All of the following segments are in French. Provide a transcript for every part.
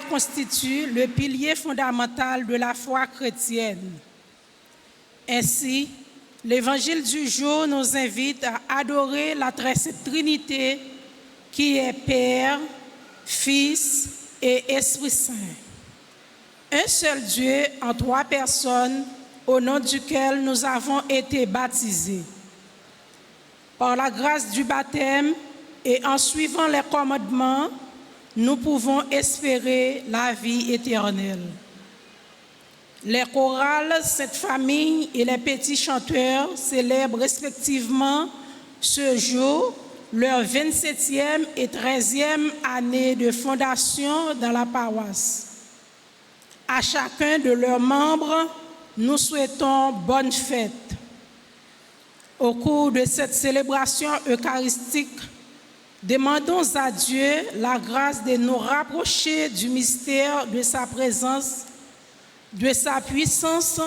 constitue le pilier fondamental de la foi chrétienne. Ainsi, l'évangile du jour nous invite à adorer la très sainte Trinité qui est Père, Fils et Esprit Saint. Un seul Dieu en trois personnes au nom duquel nous avons été baptisés. Par la grâce du baptême et en suivant les commandements, nous pouvons espérer la vie éternelle. Les chorales, cette famille et les petits chanteurs célèbrent respectivement ce jour leur 27e et 13e année de fondation dans la paroisse. À chacun de leurs membres, nous souhaitons bonne fête. Au cours de cette célébration eucharistique, demandons à Dieu la grâce de nous rapprocher du mystère de sa présence, de sa puissance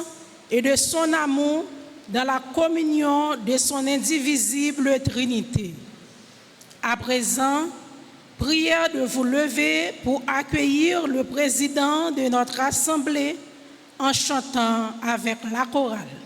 et de son amour dans la communion de son indivisible Trinité. À présent, prière de vous lever pour accueillir le président de notre Assemblée en chantant avec la chorale.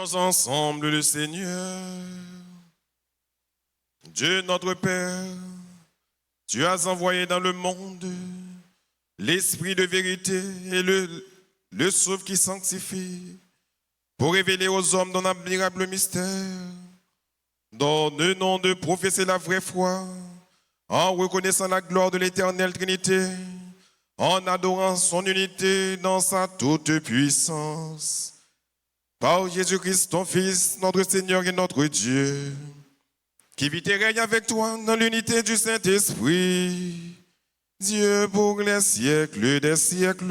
Prions ensemble le Seigneur. Dieu notre Père, tu as envoyé dans le monde l'Esprit de vérité et le Souffle qui sanctifie pour révéler aux hommes ton admirable mystère. Donne-nous de professer la vraie foi en reconnaissant la gloire de l'éternelle Trinité, en adorant son unité dans sa toute puissance. Par Jésus-Christ, ton Fils, notre Seigneur et notre Dieu, qui vit et règne avec toi dans l'unité du Saint-Esprit, Dieu pour les siècles des siècles.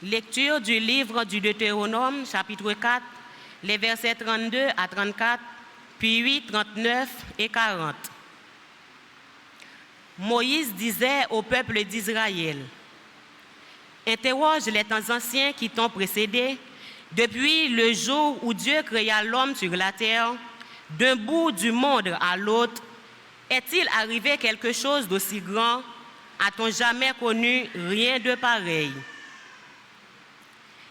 Lecture du livre du Deutéronome, chapitre 4, les versets 32 à 34, puis 8, 39 et 40. Moïse disait au peuple d'Israël: interroge les temps anciens qui t'ont précédé, depuis le jour où Dieu créa l'homme sur la terre, d'un bout du monde à l'autre. Est-il arrivé quelque chose d'aussi grand? A-t-on jamais connu rien de pareil?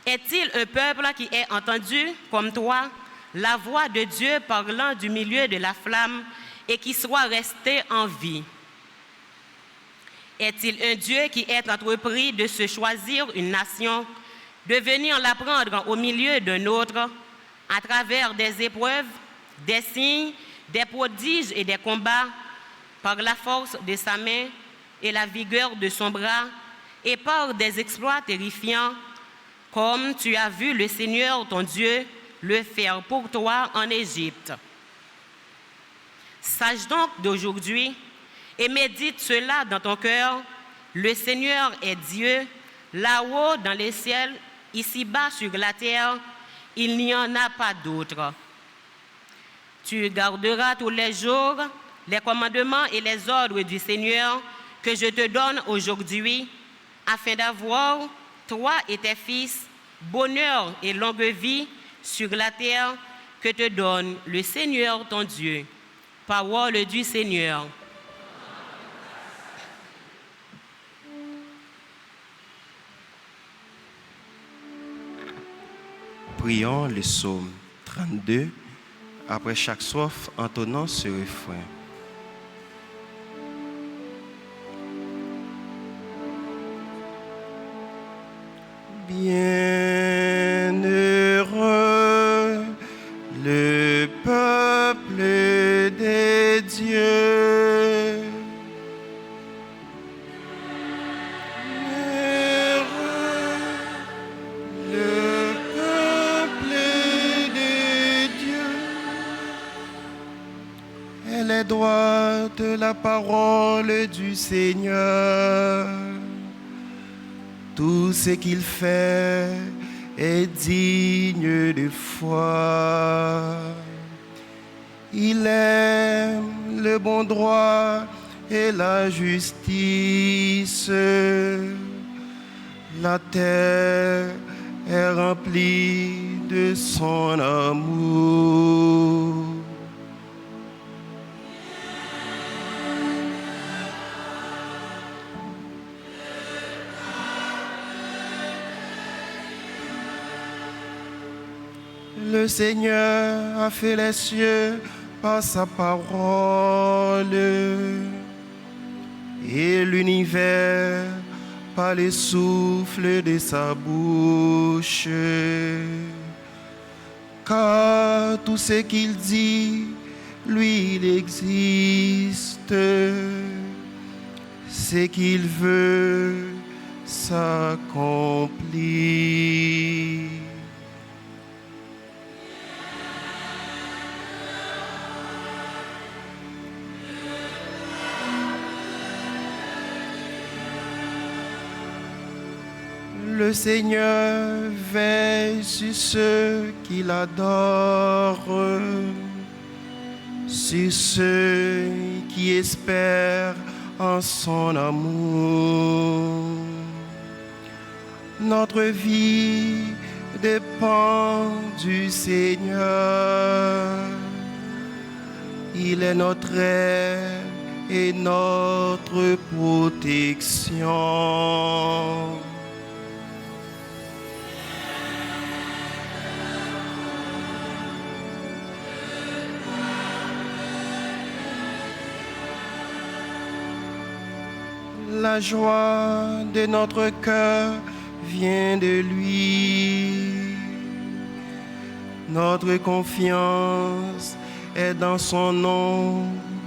Est-il un peuple qui ait entendu, comme toi, la voix de Dieu parlant du milieu de la flamme et qui soit resté en vie? Est-il un Dieu qui ait entrepris de se choisir une nation, de venir la prendre au milieu d'un autre, à travers des épreuves, des signes, des prodiges et des combats, par la force de sa main et la vigueur de son bras, et par des exploits terrifiants, comme tu as vu le Seigneur ton Dieu le faire pour toi en Égypte? Sache donc d'aujourd'hui et médite cela dans ton cœur: le Seigneur est Dieu, là-haut dans les ciels, ici-bas sur la terre, il n'y en a pas d'autre. Tu garderas tous les jours les commandements et les ordres du Seigneur que je te donne aujourd'hui, afin d'avoir, toi et tes fils, bonheur et longue vie sur la terre que te donne le Seigneur ton Dieu. Parole du Seigneur. Prions le psaume 32, après chaque strophe, entonnant ce refrain. Bienheureux le peuple des dieux. Bienheureux le peuple des dieux. Elle est droite la parole du Seigneur. Tout ce qu'il fait est digne de foi. Il aime le bon droit et la justice. La terre est remplie de son amour. Le Seigneur a fait les cieux par sa parole et l'univers par le souffle de sa bouche. Car tout ce qu'il dit, lui, il existe. Ce qu'il veut s'accomplit. Le Seigneur veille sur ceux qui l'adorent, sur ceux qui espèrent en son amour. Notre vie dépend du Seigneur. Il est notre aide et notre protection. La joie de notre cœur vient de lui. Notre confiance est dans son nom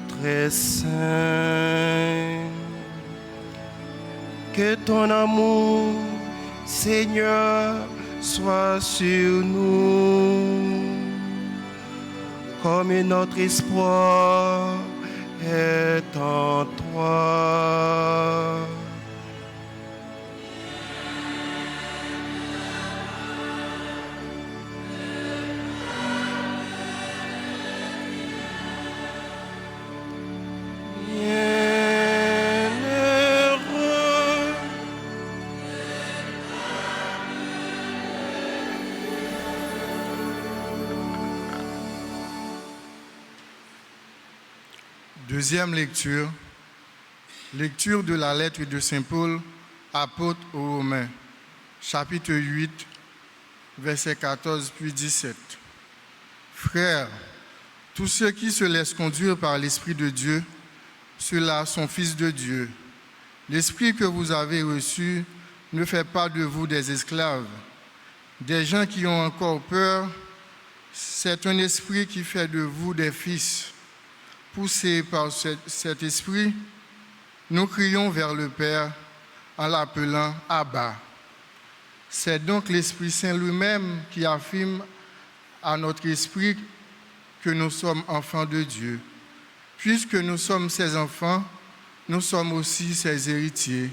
très saint. Que ton amour, Seigneur, soit sur nous, comme notre espoir est en toi. Deuxième lecture. Lecture de la lettre de Saint Paul, apôtre aux Romains, chapitre 8, versets 14 puis 17. Frères, tous ceux qui se laissent conduire par l'Esprit de Dieu, ceux-là sont fils de Dieu. L'Esprit que vous avez reçu ne fait pas de vous des esclaves, des gens qui ont encore peur. C'est un esprit qui fait de vous des fils. Poussés par cet esprit, nous crions vers le Père en l'appelant Abba. C'est donc l'Esprit Saint lui-même qui affirme à notre esprit que nous sommes enfants de Dieu. Puisque nous sommes ses enfants, nous sommes aussi ses héritiers,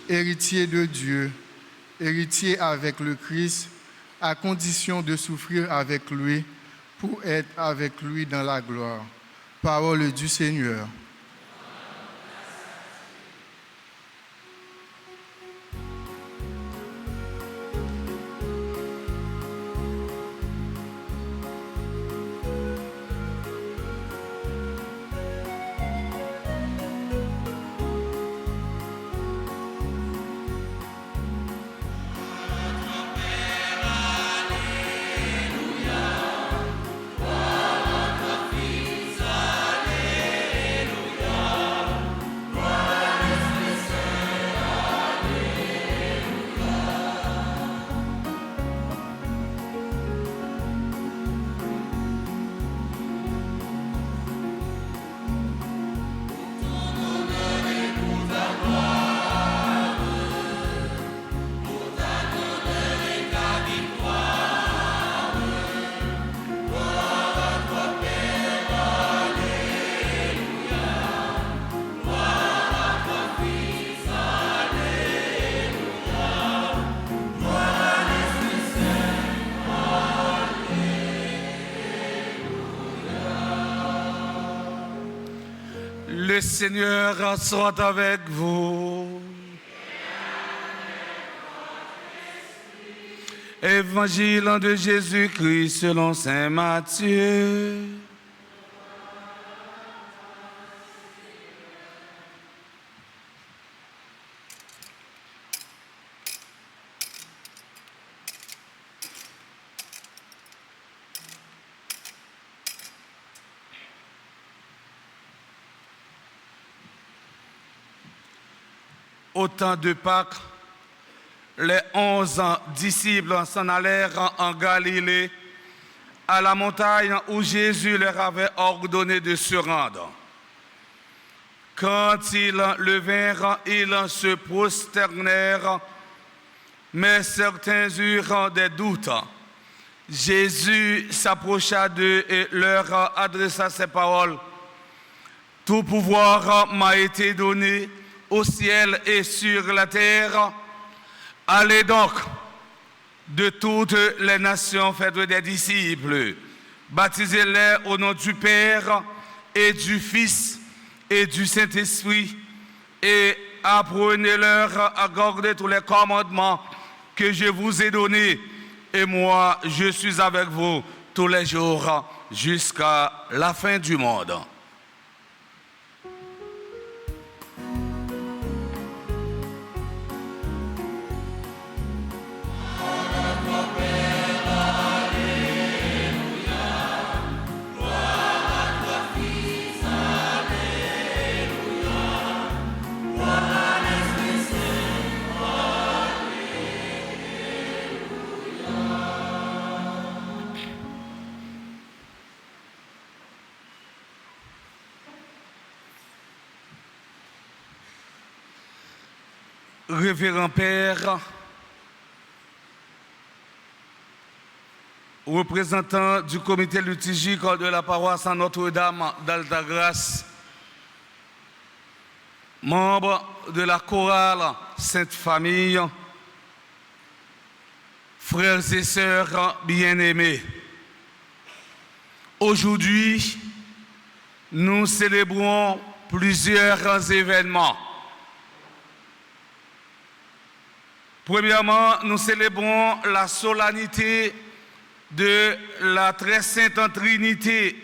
héritiers de Dieu, héritiers avec le Christ, à condition de souffrir avec lui pour être avec lui dans la gloire. Parole du Seigneur. Le Seigneur soit avec vous. Évangile de Jésus-Christ selon saint Matthieu. Au temps de Pâques, les 11 disciples s'en allèrent en Galilée, à la montagne où Jésus leur avait ordonné de se rendre. Quand ils le vinrent, ils se prosternèrent, mais certains eurent des doutes. Jésus s'approcha d'eux et leur adressa ces paroles. « Tout pouvoir m'a été donné au ciel et sur la terre. Allez donc de toutes les nations, faites des disciples, baptisez-les au nom du Père et du Fils et du Saint-Esprit, et apprenez-leur à garder tous les commandements que je vous ai donnés. Et moi, je suis avec vous tous les jours jusqu'à la fin du monde. Révérend Père, représentant du comité liturgique de la paroisse Saint-Notre-Dame d'Altagrace, membre de la chorale Sainte Famille, frères et sœurs bien-aimés, aujourd'hui, nous célébrons plusieurs événements. Premièrement, nous célébrons la solennité de la très sainte Trinité,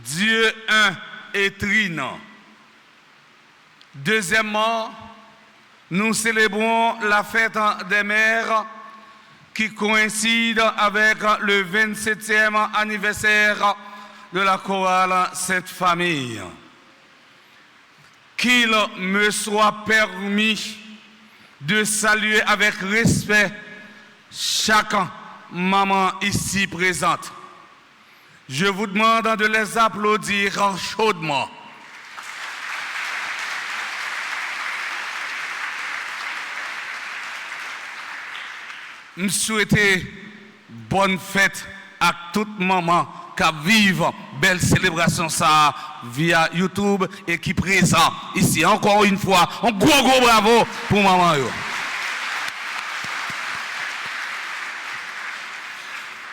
Dieu un et trine. Deuxièmement, nous célébrons la fête des mères qui coïncide avec le 27e anniversaire de la chorale Sainte Famille. Qu'il me soit permis de saluer avec respect chaque maman ici présente. Je vous demande de les applaudir chaudement. Je souhaite bonne fête à toute maman qui vive belle célébration ça via YouTube et qui présent ici. Encore une fois, un gros bravo pour maman.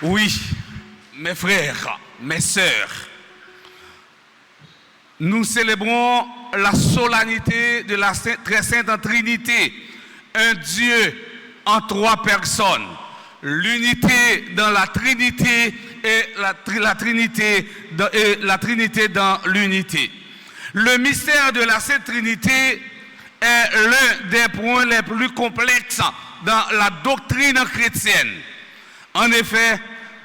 Oui, mes frères, mes sœurs, nous célébrons la solennité de la très sainte Trinité, un Dieu en trois personnes, l'unité dans la Trinité et la Trinité dans l'unité. Le mystère de la Sainte Trinité est l'un des points les plus complexes dans la doctrine chrétienne. En effet,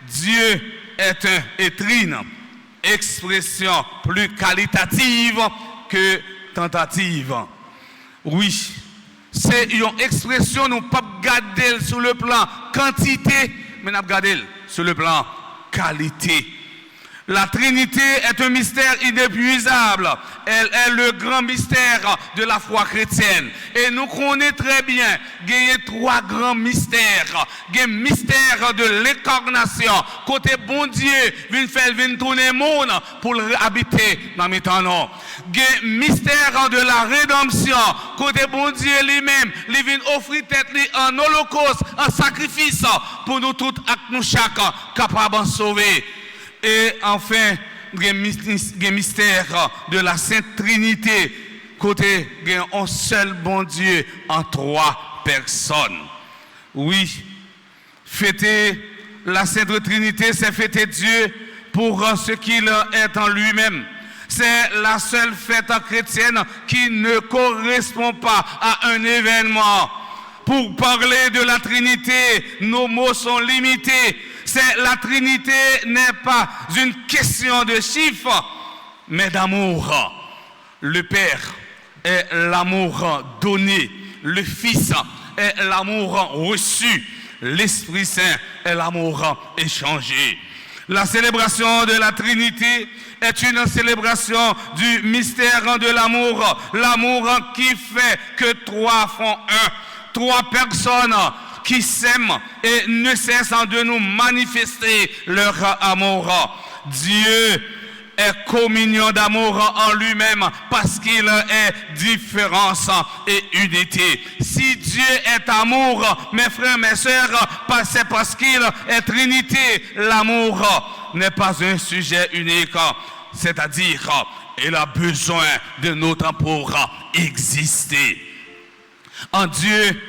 Dieu est un et trine, expression plus qualitative que tentative. Oui, c'est une expression nous ne pouvons pas regarder sur le plan quantité, mais nous regarder sur le plan qualité. La Trinité est un mystère inépuisable. Elle est le grand mystère de la foi chrétienne. Et nous connaissons très bien qu'il y a trois grands mystères. Il y a le mystère de l'incarnation. Côté bon Dieu, vient tourner le monde pour habiter dans mes temps. Il y a le mystère de la rédemption. Côté bon Dieu lui-même, il vient offrir tête en holocauste, en sacrifice pour nous tous, nous chacun, capables de sauver. Et enfin, il y a le mystère de la Sainte Trinité. Côté, il y a un seul bon Dieu en trois personnes. Oui, fêter la Sainte Trinité, c'est fêter Dieu pour ce qu'il est en lui-même. C'est la seule fête chrétienne qui ne correspond pas à un événement. Pour parler de la Trinité, nos mots sont limités. La Trinité n'est pas une question de chiffres, mais d'amour. Le Père est l'amour donné, le Fils est l'amour reçu, l'Esprit Saint est l'amour échangé. La célébration de la Trinité est une célébration du mystère de l'amour, l'amour qui fait que trois font un, trois personnes qui s'aiment et ne cessent de nous manifester leur amour. Dieu est communion d'amour en lui-même parce qu'il est différence et unité. Si Dieu est amour, mes frères, mes sœurs, c'est parce qu'il est Trinité. L'amour n'est pas un sujet unique, c'est-à-dire il a besoin de nous pour exister. En Dieu,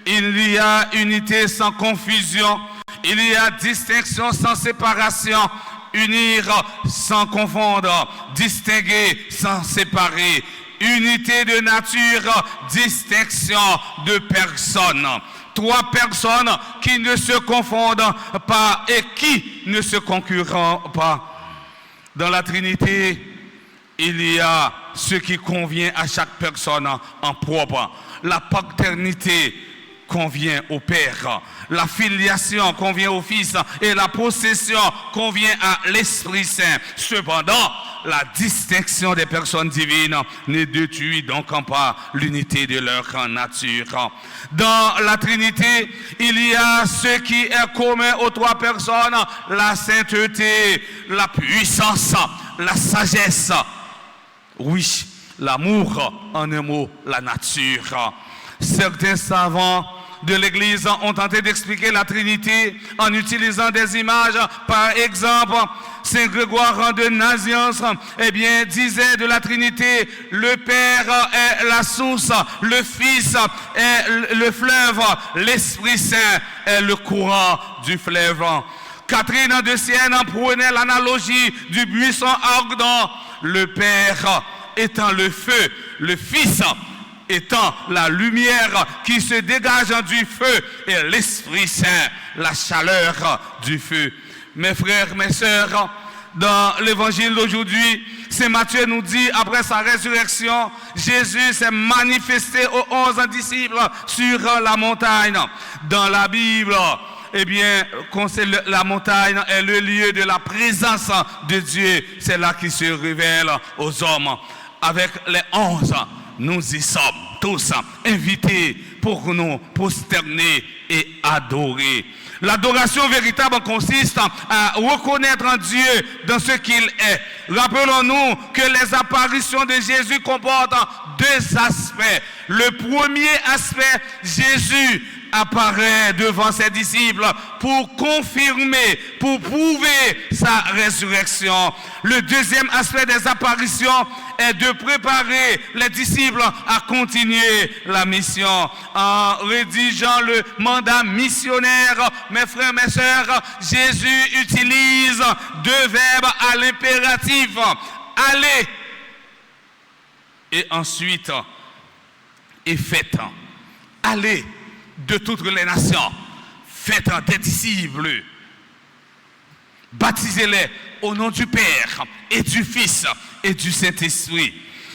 il y a unité sans confusion, il y a distinction sans séparation, unir sans confondre, distinguer sans séparer, unité de nature, distinction de personnes. Trois personnes qui ne se confondent pas et qui ne se concurrent pas. Dans la Trinité, il y a ce qui convient à chaque personne en propre. La paternité convient au Père, la filiation convient au Fils et la possession convient à l'Esprit Saint. Cependant, la distinction des personnes divines ne détruit donc pas l'unité de leur nature. Dans la Trinité, il y a ce qui est commun aux trois personnes, la sainteté, la puissance, la sagesse. Oui, l'amour, en un mot, la nature. Certains savants de l'Église ont tenté d'expliquer la Trinité en utilisant des images. Par exemple, Saint Grégoire de Nazianze disait de la Trinité: le Père est la source, le Fils est le fleuve, l'Esprit Saint est le courant du fleuve. Catherine de Sienne prenait l'analogie du buisson ardent, le Père étant le feu, le Fils étant la lumière qui se dégage du feu et l'Esprit Saint, la chaleur du feu. Mes frères, mes sœurs, dans l'évangile d'aujourd'hui, Saint Matthieu nous dit, après sa résurrection, Jésus s'est manifesté aux 11 disciples sur la montagne. Dans la Bible, la montagne est le lieu de la présence de Dieu. C'est là qu'il se révèle aux hommes. Avec les 11, nous y sommes tous invités pour nous prosterner et adorer. L'adoration véritable consiste à reconnaître Dieu dans ce qu'il est. Rappelons-nous que les apparitions de Jésus comportent deux aspects. Le premier aspect, Jésus apparaît devant ses disciples pour confirmer, pour prouver sa résurrection. Le deuxième aspect des apparitions est de préparer les disciples à continuer la mission. En rédigeant le mandat missionnaire, mes frères, mes sœurs, Jésus utilise deux verbes à l'impératif. Allez et ensuite et faites. Allez de toutes les nations, faites des disciples, baptisez-les au nom du Père et du Fils et du Saint-Esprit.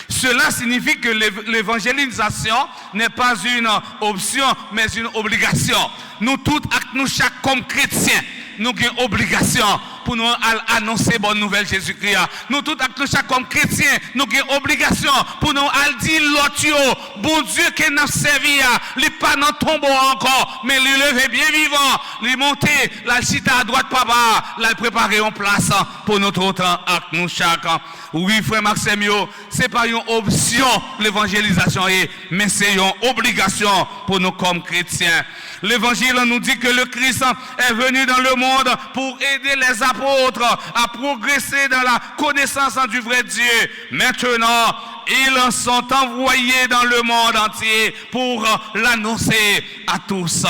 Cela signifie que l'évangélisation n'est pas une option, mais une obligation. Nous tous, nous chaque comme chrétiens, nous avons une obligation pour nous annoncer bonne nouvelle Jésus-Christ. Nous tous, nous chaque comme chrétiens, nous avons une obligation pour nous dire l'autre, bon Dieu qui nous servi, il n'est pas dans le tombeau encore, mais il levé bien vivant, il monté, la chita à droite, papa, il préparé en place pour notre temps avec nous chaque. Oui, frère Maxime, ce n'est pas une option l'évangélisation, mais c'est une obligation pour nous comme chrétiens. L'évangile nous dit que le Christ est venu dans le monde pour aider les apôtres à progresser dans la connaissance du vrai Dieu. Maintenant, ils sont envoyés dans le monde entier pour l'annoncer à tous.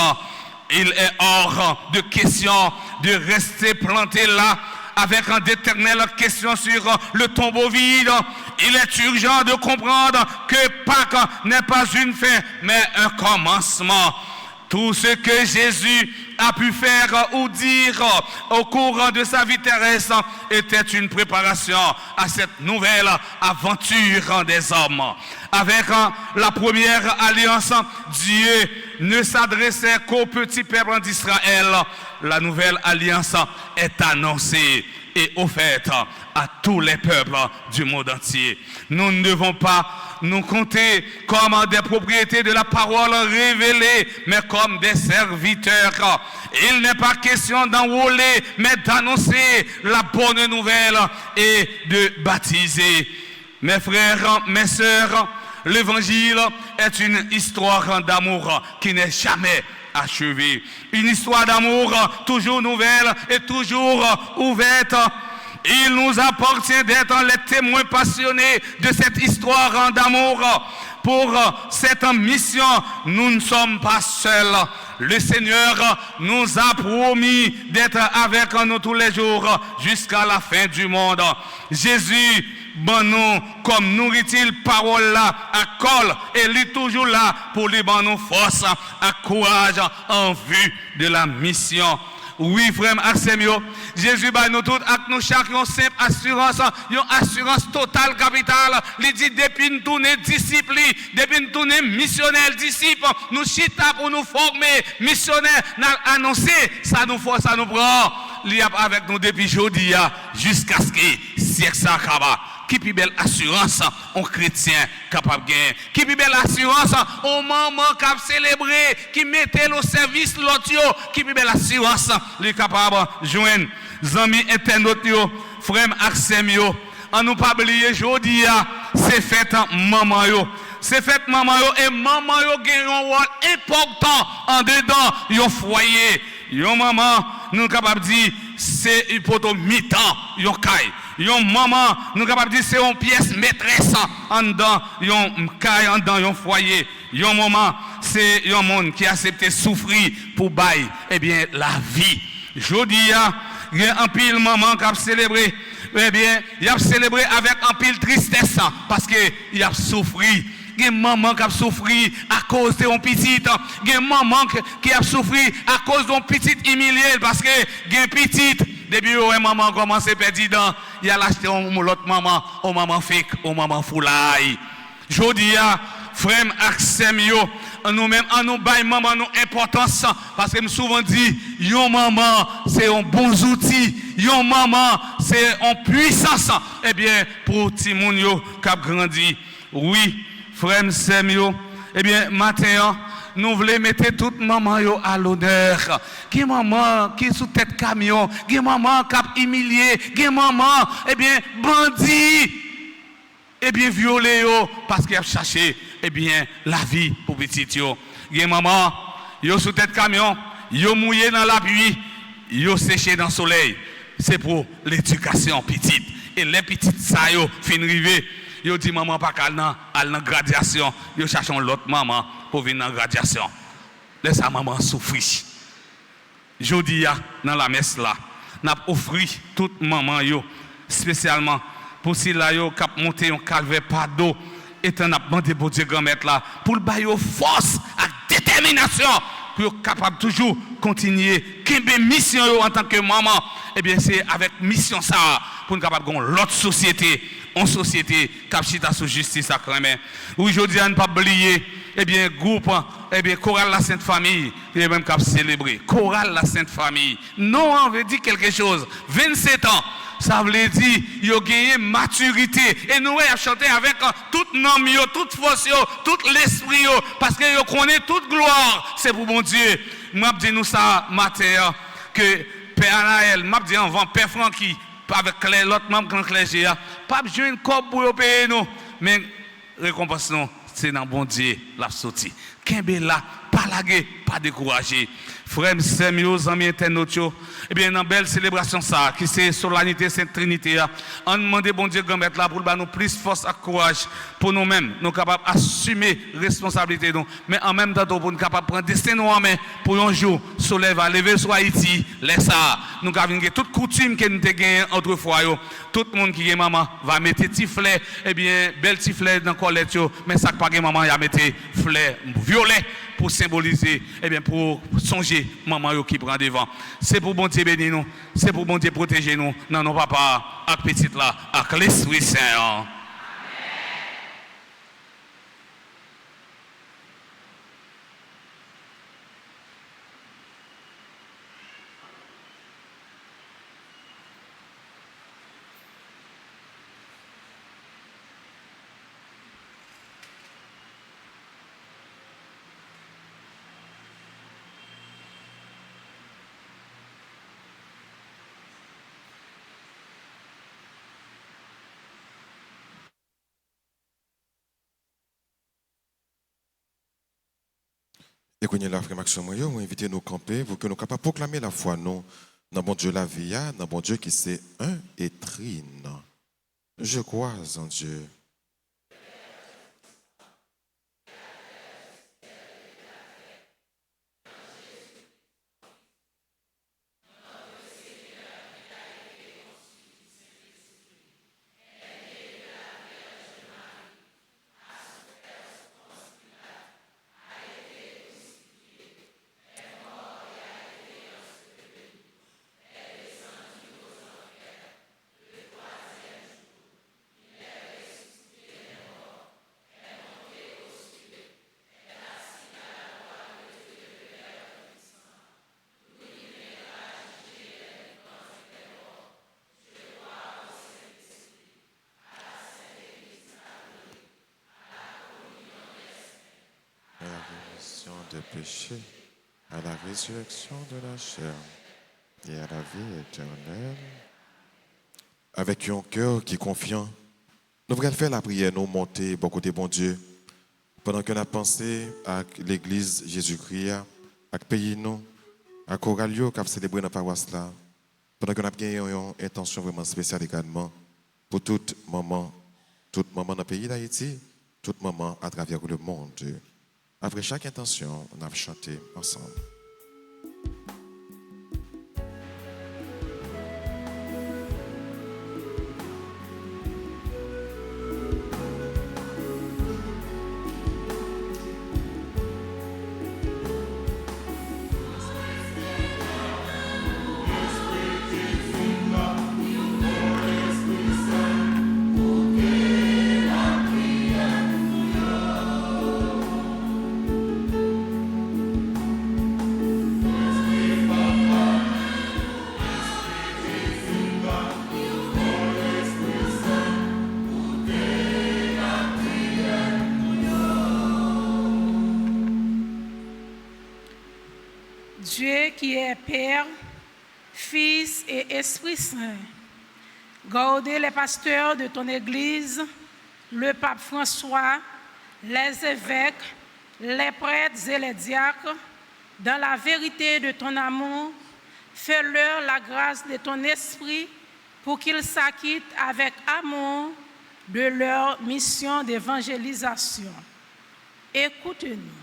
Il est hors de question de rester planté là avec d'éternelles questions sur le tombeau vide. Il est urgent de comprendre que Pâques n'est pas une fin, mais un commencement. Tout ce que Jésus a pu faire ou dire au cours de sa vie terrestre était une préparation à cette nouvelle aventure des hommes. Avec la première alliance, Dieu ne s'adressait qu'au petit peuple d'Israël. La nouvelle alliance est annoncée et offerte à tous les peuples du monde entier. Nous ne devons pas nous compter comme des propriétés de la parole révélée, mais comme des serviteurs. Il n'est pas question d'enrôler, mais d'annoncer la bonne nouvelle et de baptiser. Mes frères, mes sœurs, l'évangile est une histoire d'amour qui n'est jamais achevée. Une histoire d'amour toujours nouvelle et toujours ouverte. Il nous appartient d'être les témoins passionnés de cette histoire d'amour. Pour cette mission, nous ne sommes pas seuls. Le Seigneur nous a promis d'être avec nous tous les jours jusqu'à la fin du monde. Jésus, nous, comme nourrit-il parole là, à col, et lui toujours là pour lui nous force, à courage en vue de la mission. Oui, frère Axemio, Jésus bat nous tous, avec nous chaque une simple assurance, une assurance totale, capitale. Il dit, depuis nous tourner disciples, depuis nous tourner missionnaires, disciples, nous chita pour nous former, missionnaires, nous annoncer, ça nous force, ça nous prend. Il y a avec nous depuis aujourd'hui jusqu'à ce que siècle ça acaba. Qui plus belle assurance un chrétien capable de gagner. Qui plus belle assurance un maman capable de célébrer, qui mettait au service l'autre, qui plus belle assurance les capable de joindre amis internautes, frère Axem yo. On nous pas oublier aujourd'hui c'est fête maman yo. C'est fête maman yo et maman yo gagne un rôle important en dedans yo foyer. Yo maman nous capable dire c'est une poto mi-temps yo caille. Yon maman, nous capable dire c'est une pièce maîtresse en dedans, yon caille en dedans, yon foyer. Yon maman, c'est yon monde qui a accepté souffrir pour bailler, eh bien, la vie. Jodi il y a un pile maman qui a célébré, eh bien, il a célébré avec un pile tristesse parce que il a souffert. Il y a maman qui a souffert à cause de son petit. Il y a maman qui a souffert à cause de son petit humilié parce que il y a petit. Depuis que maman commence à perdre dedans, il a acheté l'autre maman, au maman fake, au maman foulaille. Jodi frère Axem yo, nous-mêmes, nous baillons maman nous importance parce que me souvent dit, yon maman c'est un bon outil, yon maman c'est en puissance. Eh bien pour ti moun yo qui a grandi, oui, frère Axem yo, eh bien matin nous voulons mettre toute maman yo à l'honneur. Qui maman qui sous tête camion, qui maman qui a humilié, qui maman eh bien bandit, eh bien violé yo parce qu'il a cherché eh bien la vie pour petit yo. Qui maman yo sous tête camion, yo mouillé dans la pluie, yo séché dans le soleil. C'est pour l'éducation petite. Et les petites ça yo fin rivé. Yo dit maman pas qu'à dans graduation, yo cherchons l'autre maman pour venir dans graduation. Laisse sa maman souffrir. Jodi dans la messe là, n'a offert toute maman yo spécialement pour si là yo cap monter un calvaire pas d'eau et t'en a demandé pour Dieu grand-mère là pour le bailler force et détermination pour capable toujours continuer kembe mission yo en tant que maman. Eh bien c'est avec mission ça pour capable gon l'autre société, en société capchita sous justice à cramer. Aujourd'hui on ne pas oublier eh bien groupe eh bien chorale la Sainte Famille, et même cap célébrer chorale la Sainte Famille. Non, on veut dire quelque chose. 27 ans ça veut dire yo gagné maturité et nous avons chanté avec toute nom yo, toute force yo, tout l'esprit yo parce que yo connaît toute gloire, c'est pour mon Dieu. M'a dit nous ça matin que Père Anaël m'a dit avant Père Francky avec l'autre membre grand clergé pas besoin de corps pour payer nous mais récompense nous c'est dans bon Dieu la sortie. Kembe là pas laguer, pas décourager. Frère Samuel, amis internautes, eh bien, dans belle célébration ça, qui c'est solennité Sainte Trinité, on demande bon Dieu grand là pour nous plus force et courage pour nous-mêmes, nous capables d'assumer responsabilité nous, mais en même temps pour nous capables de prendre destin en main pour un jour soleil va lever sur Haïti, laisse ça, nous avons toute coutume que nous avons gagné autrefois, tout le monde qui est maman va mettre tiflet, eh bien, belle tiflet dans colette, mais ça pas maman il a mettre fleur violet pour symboliser, eh bien, pour songer maman yo qui prend devant. C'est pour bon Dieu bénir nous, c'est pour bon Dieu protéger nous, non, non, papa, avec petite là, avec l'Esprit Saint. Et qu'on y ait la frère Maxime, on invite nous camper pour que nous capables proclamer la foi, nous, dans bon Dieu la vie, dans bon Dieu qui c'est un et trine. Je crois en Dieu. De péché, à la résurrection de la chair et à la vie éternelle. Avec un cœur qui est confiant, nous allons faire la prière, nous monter bon côté bon Dieu, pendant qu'on a pensé à l'église Jésus-Christ, à le pays nous, à Coralio qui a célébré dans la paroisse là, pendant qu'on a gagné une intention vraiment spéciale également pour tout moment dans le pays d'Haïti, tout moment à travers le monde. Après chaque intention, on a chanté ensemble. Dieu qui est Père, Fils et Esprit Saint, gardez les pasteurs de ton Église, le pape François, les évêques, les prêtres et les diacres, dans la vérité de ton amour, fais-leur la grâce de ton esprit pour qu'ils s'acquittent avec amour de leur mission d'évangélisation. Écoute-nous.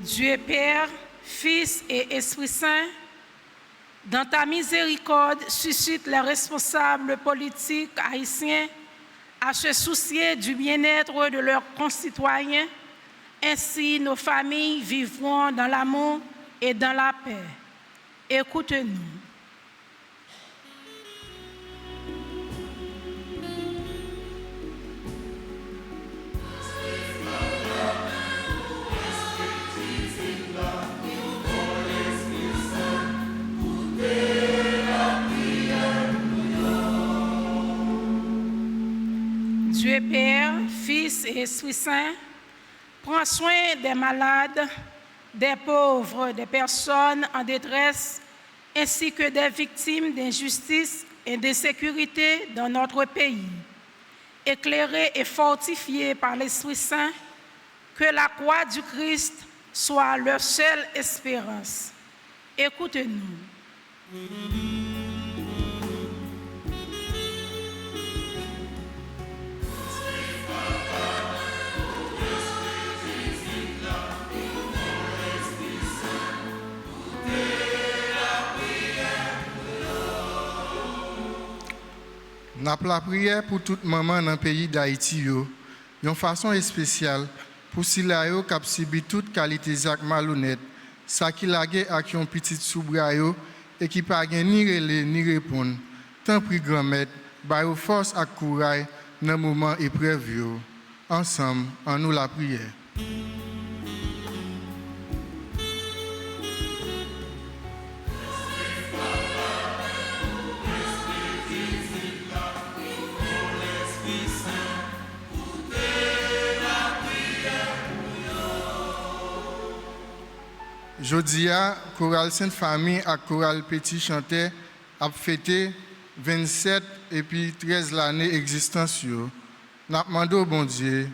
Dieu Père, Fils et Esprit Saint, dans ta miséricorde, suscite les responsables politiques haïtiens à se soucier du bien-être de leurs concitoyens. Ainsi, nos familles vivront dans l'amour et dans la paix. Écoute-nous. Dieu Père, Fils et Esprit Saint, prends soin des malades, des pauvres, des personnes en détresse, ainsi que des victimes d'injustice et d'insécurité dans notre pays. Éclairés et fortifiés par l'Esprit Saint, que la croix du Christ soit leur seule espérance. Écoute-nous. Nous avons la prière pour toute maman dans le pays d'Haïti, d'une façon spéciale, pour si la yo qui a subi toute qualité de malhonnête, ça qui l'a gagné avec un petit soubra et qui n'a pas ni relais ni répondre. Tant pis grand-mère, bah yo force et courage dans le moment épreuve. Ensemble, en nous la prière. Jodia, Chorale Sainte-Famille et Chorale Petit Chanté a fêté 27 et puis 13 l'année existence. Nous demandons au bon Dieu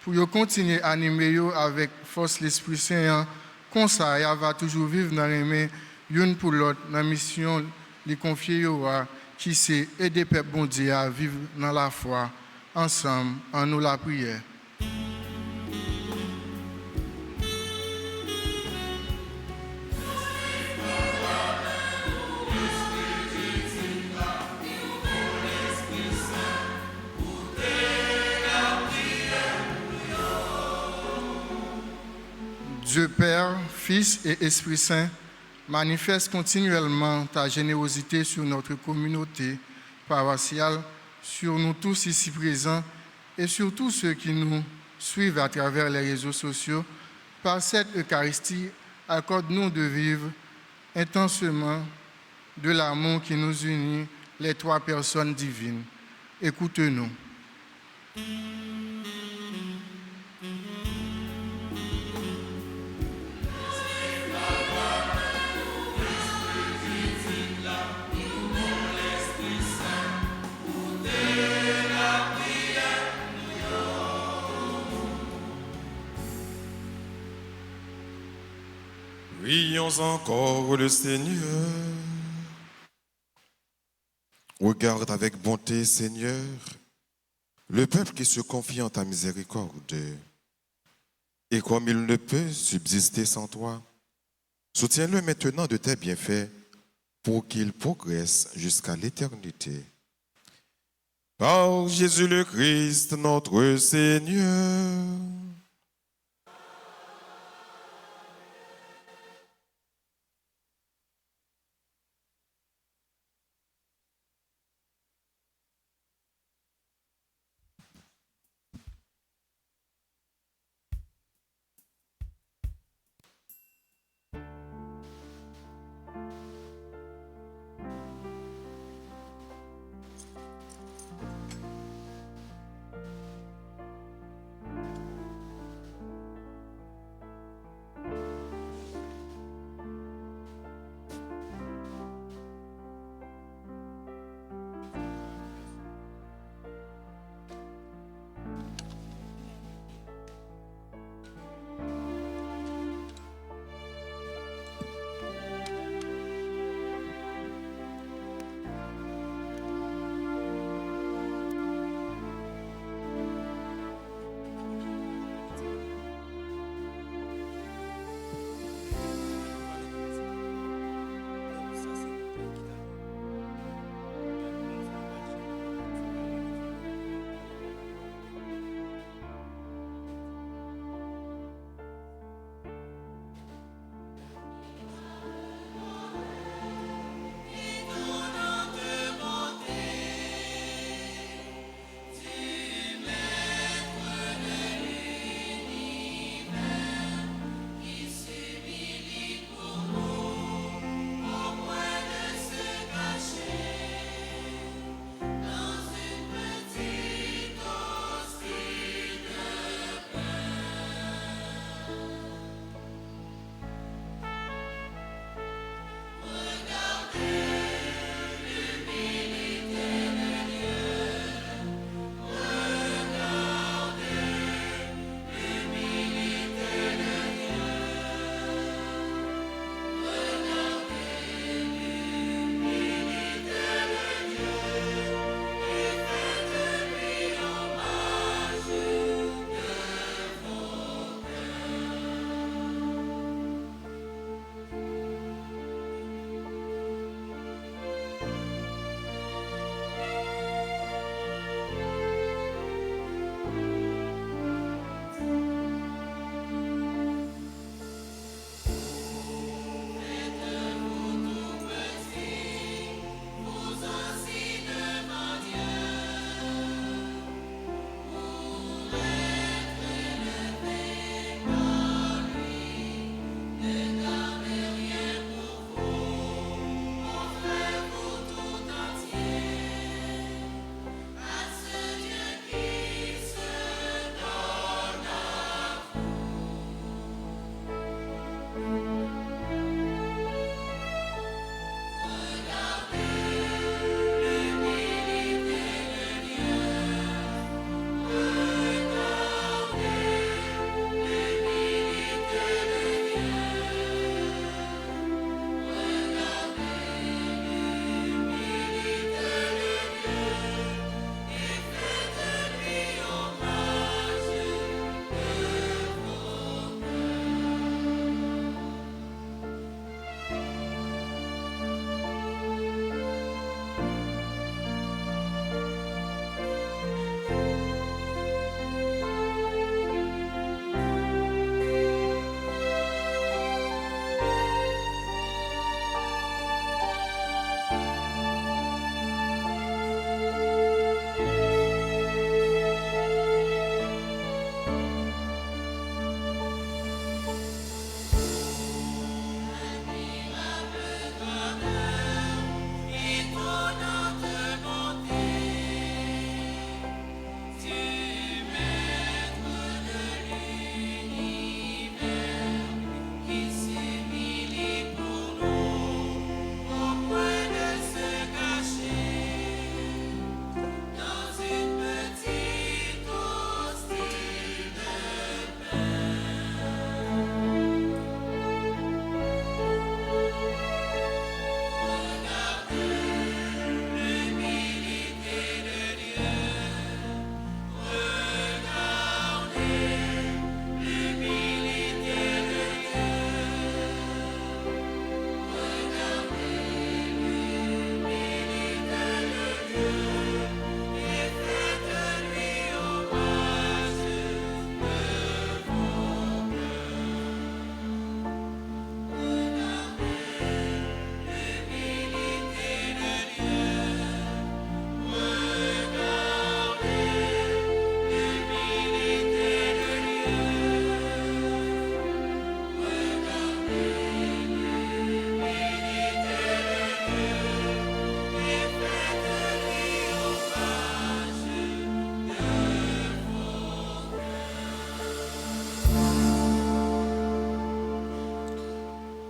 pour continuer à animer avec force l'Esprit Saint. Comme ça, il va toujours vivre dans les mains l'une pour l'autre, dans la mission les confier qui c'est aider le peuple bon Dieu à vivre dans la foi ensemble en nous la prière. Dieu Père, Fils et Esprit Saint, manifeste continuellement ta générosité sur notre communauté paroissiale, sur nous tous ici présents et sur tous ceux qui nous suivent à travers les réseaux sociaux. Par cette Eucharistie, accorde-nous de vivre intensément de l'amour qui nous unit, les trois personnes divines. Écoute-nous. Prions encore le Seigneur. Regarde avec bonté, Seigneur, le peuple qui se confie en ta miséricorde. Et comme il ne peut subsister sans toi, soutiens-le maintenant de tes bienfaits pour qu'il progresse jusqu'à l'éternité. Par Jésus le Christ, notre Seigneur.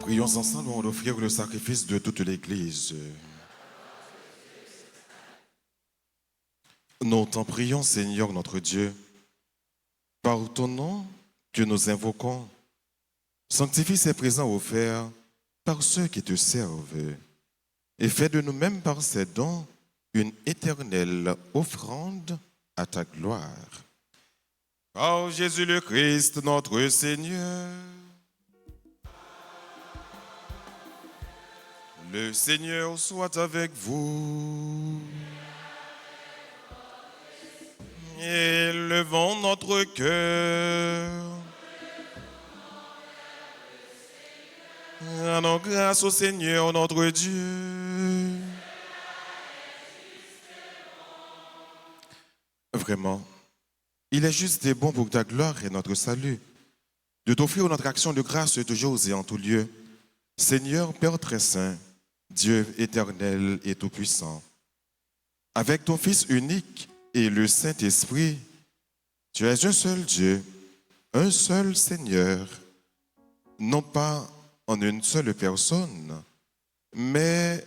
Prions ensemble en offrir le sacrifice de toute l'Église. Nous t'en prions, Seigneur notre Dieu, par ton nom que nous invoquons, sanctifie ces présents offerts par ceux qui te servent et fais de nous-mêmes par ces dons une éternelle offrande à ta gloire. Par Jésus le Christ, notre Seigneur. Le Seigneur soit avec vous. Élevons notre cœur. Rendons grâce au Seigneur notre Dieu. Vraiment, il est juste et bon pour ta gloire et notre salut de t'offrir notre action de grâce toujours et en tout lieu. Seigneur Père très saint, Dieu éternel et tout-puissant, avec ton Fils unique et le Saint-Esprit, tu es un seul Dieu, un seul Seigneur, non pas en une seule personne, mais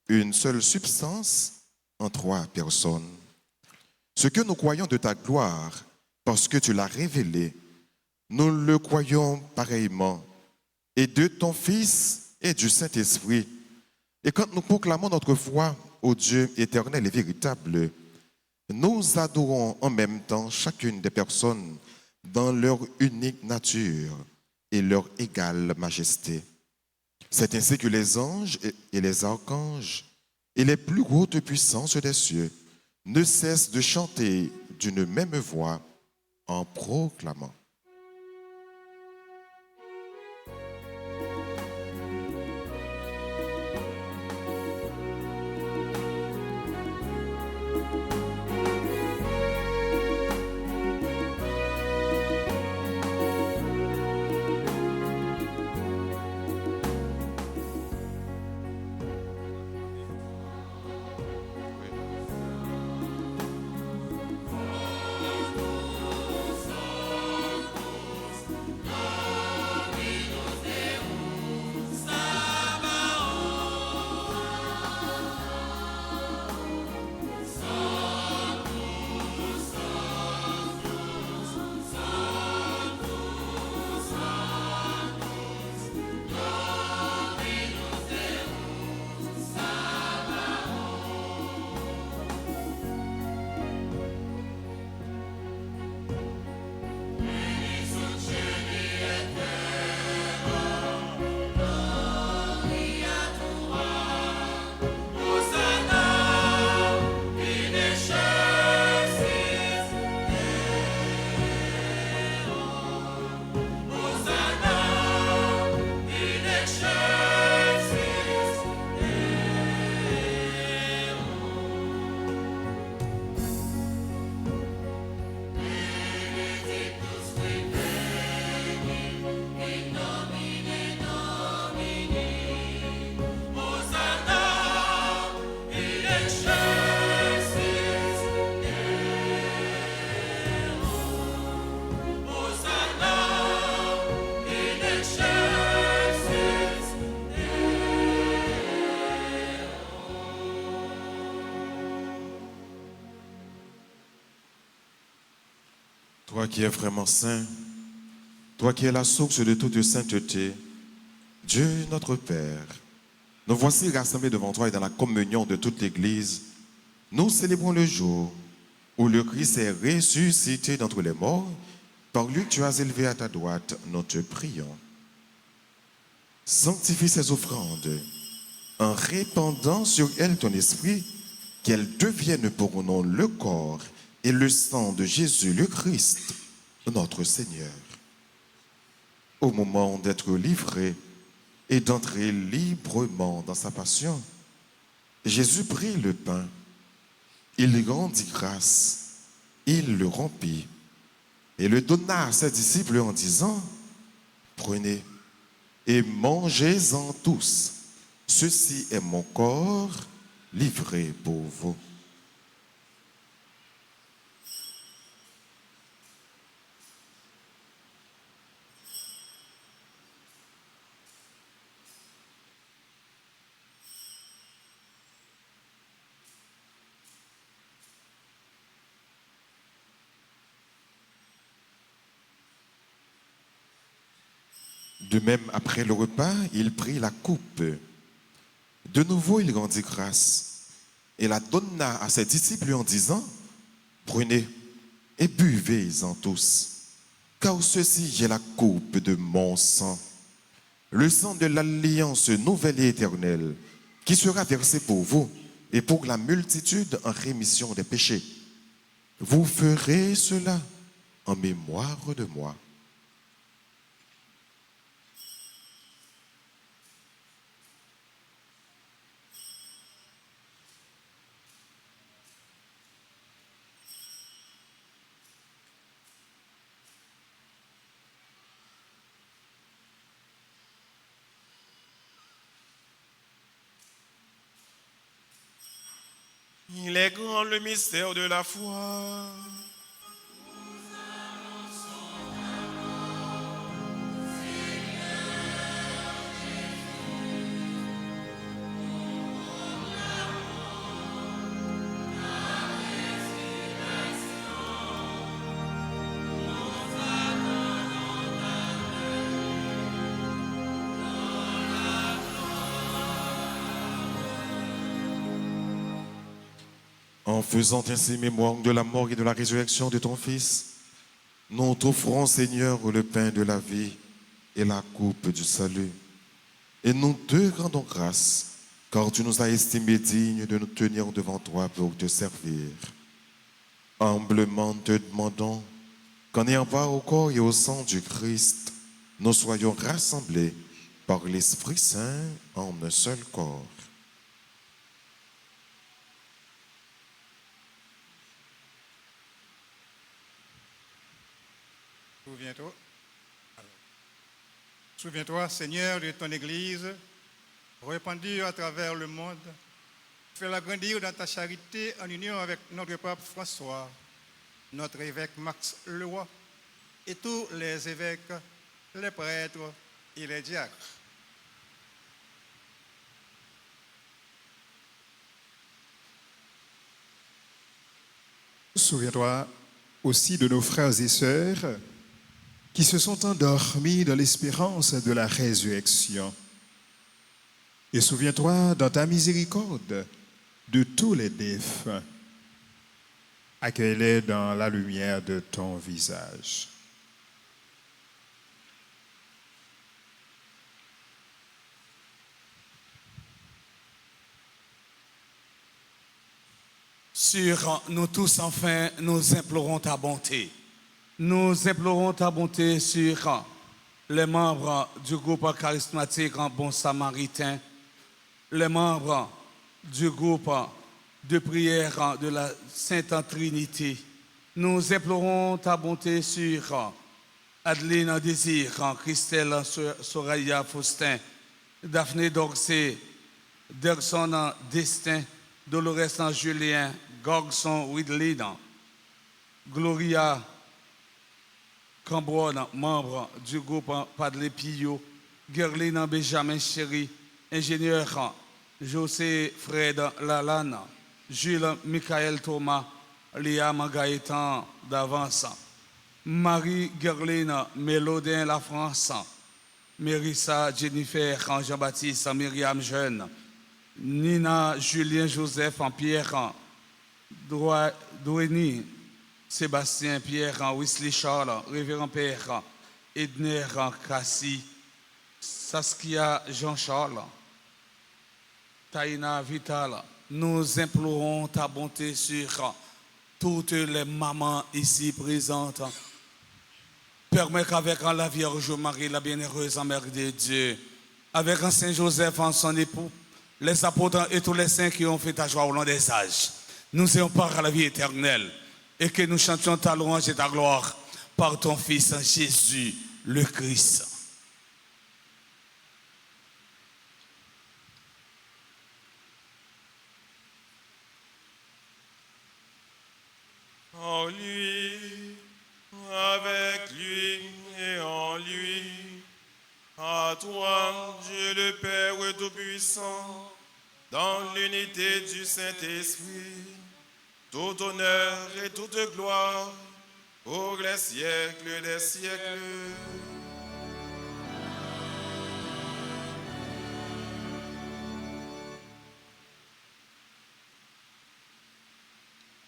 une seule substance en trois personnes. Ce que nous croyons de ta gloire, parce que tu l'as révélé, nous le croyons pareillement, et de ton Fils et du Saint-Esprit. Et quand nous proclamons notre foi au Dieu éternel et véritable, nous adorons en même temps chacune des personnes dans leur unique nature et leur égale majesté. C'est ainsi que les anges et les archanges et les plus hautes puissances des cieux ne cessent de chanter d'une même voix en proclamant. Toi qui es vraiment saint, toi qui es la source de toute sainteté, Dieu notre Père, nous voici rassemblés devant toi et dans la communion de toute l'Église. Nous célébrons le jour où le Christ est ressuscité d'entre les morts. Par lui que tu as élevé à ta droite, nous te prions. Sanctifie ces offrandes en répandant sur elles ton esprit, qu'elles deviennent pour nous le corps et le sang de Jésus le Christ, notre Seigneur. Au moment d'être livré et d'entrer librement dans sa passion, Jésus prit le pain, il rendit grâce, il le rompit et le donna à ses disciples en disant, « Prenez et mangez-en tous, ceci est mon corps livré pour vous. » De même, après le repas, il prit la coupe. De nouveau, il rendit grâce et la donna à ses disciples en disant, prenez et buvez-en tous, car ceci est la coupe de mon sang, le sang de l'alliance nouvelle et éternelle, qui sera versé pour vous et pour la multitude en rémission des péchés. Vous ferez cela en mémoire de moi. Il est grand le mystère de la foi. En faisant ainsi mémoire de la mort et de la résurrection de ton Fils, nous t'offrons, Seigneur, le pain de la vie et la coupe du salut. Et nous te rendons grâce, car tu nous as estimés dignes de nous tenir devant toi pour te servir. Humblement te demandons qu'en ayant part au corps et au sang du Christ, nous soyons rassemblés par l'Esprit Saint en un seul corps. Souviens-toi, Seigneur, de ton Église, répandue à travers le monde. Fais-la grandir dans ta charité en union avec notre pape François, notre évêque Max Leroy et tous les évêques, les prêtres et les diacres. Souviens-toi aussi de nos frères et sœurs qui se sont endormis dans l'espérance de la résurrection. Et souviens-toi dans ta miséricorde de tous les défunts. Accueille-les dans la lumière de ton visage. Sur nous tous, enfin, nous implorons ta bonté. Nous implorons ta bonté sur les membres du groupe charismatique en Bon Samaritain, les membres du groupe de prière de la Sainte Trinité. Nous implorons ta bonté sur Adeline Désir, Christelle Soraya Faustin, Daphné Dorcé, Derson Destin, Dolores Julien, Gorgson Widlin, Gloria Cambron, membre du groupe Padre Pio, Gerline Benjamin Chéri, ingénieur José Fred Lalane, Jules Michael Thomas, Liam Gaëtan d'Avance, Marie Gerline Mélodin La France, Mérissa Jennifer Jean-Baptiste Myriam Jeune, Nina Julien Joseph Pierre Doueni, Sébastien Pierre Wesley Charles, Révérend Père Edner Cassi, Saskia Jean-Charles, Taïna Vital. Nous implorons ta bonté sur toutes les mamans ici présentes. Permets qu'avec la Vierge Marie, la bienheureuse Mère de Dieu, avec un Saint Joseph en son époux, les apôtres et tous les saints qui ont fait ta joie au long des âges, nous ayons part à la vie éternelle et que nous chantions ta louange et ta gloire par ton Fils Jésus le Christ. En lui, avec lui et en lui, à toi, Dieu le Père Tout-Puissant, dans l'unité du Saint-Esprit, tout honneur et toute gloire pour les siècles des siècles.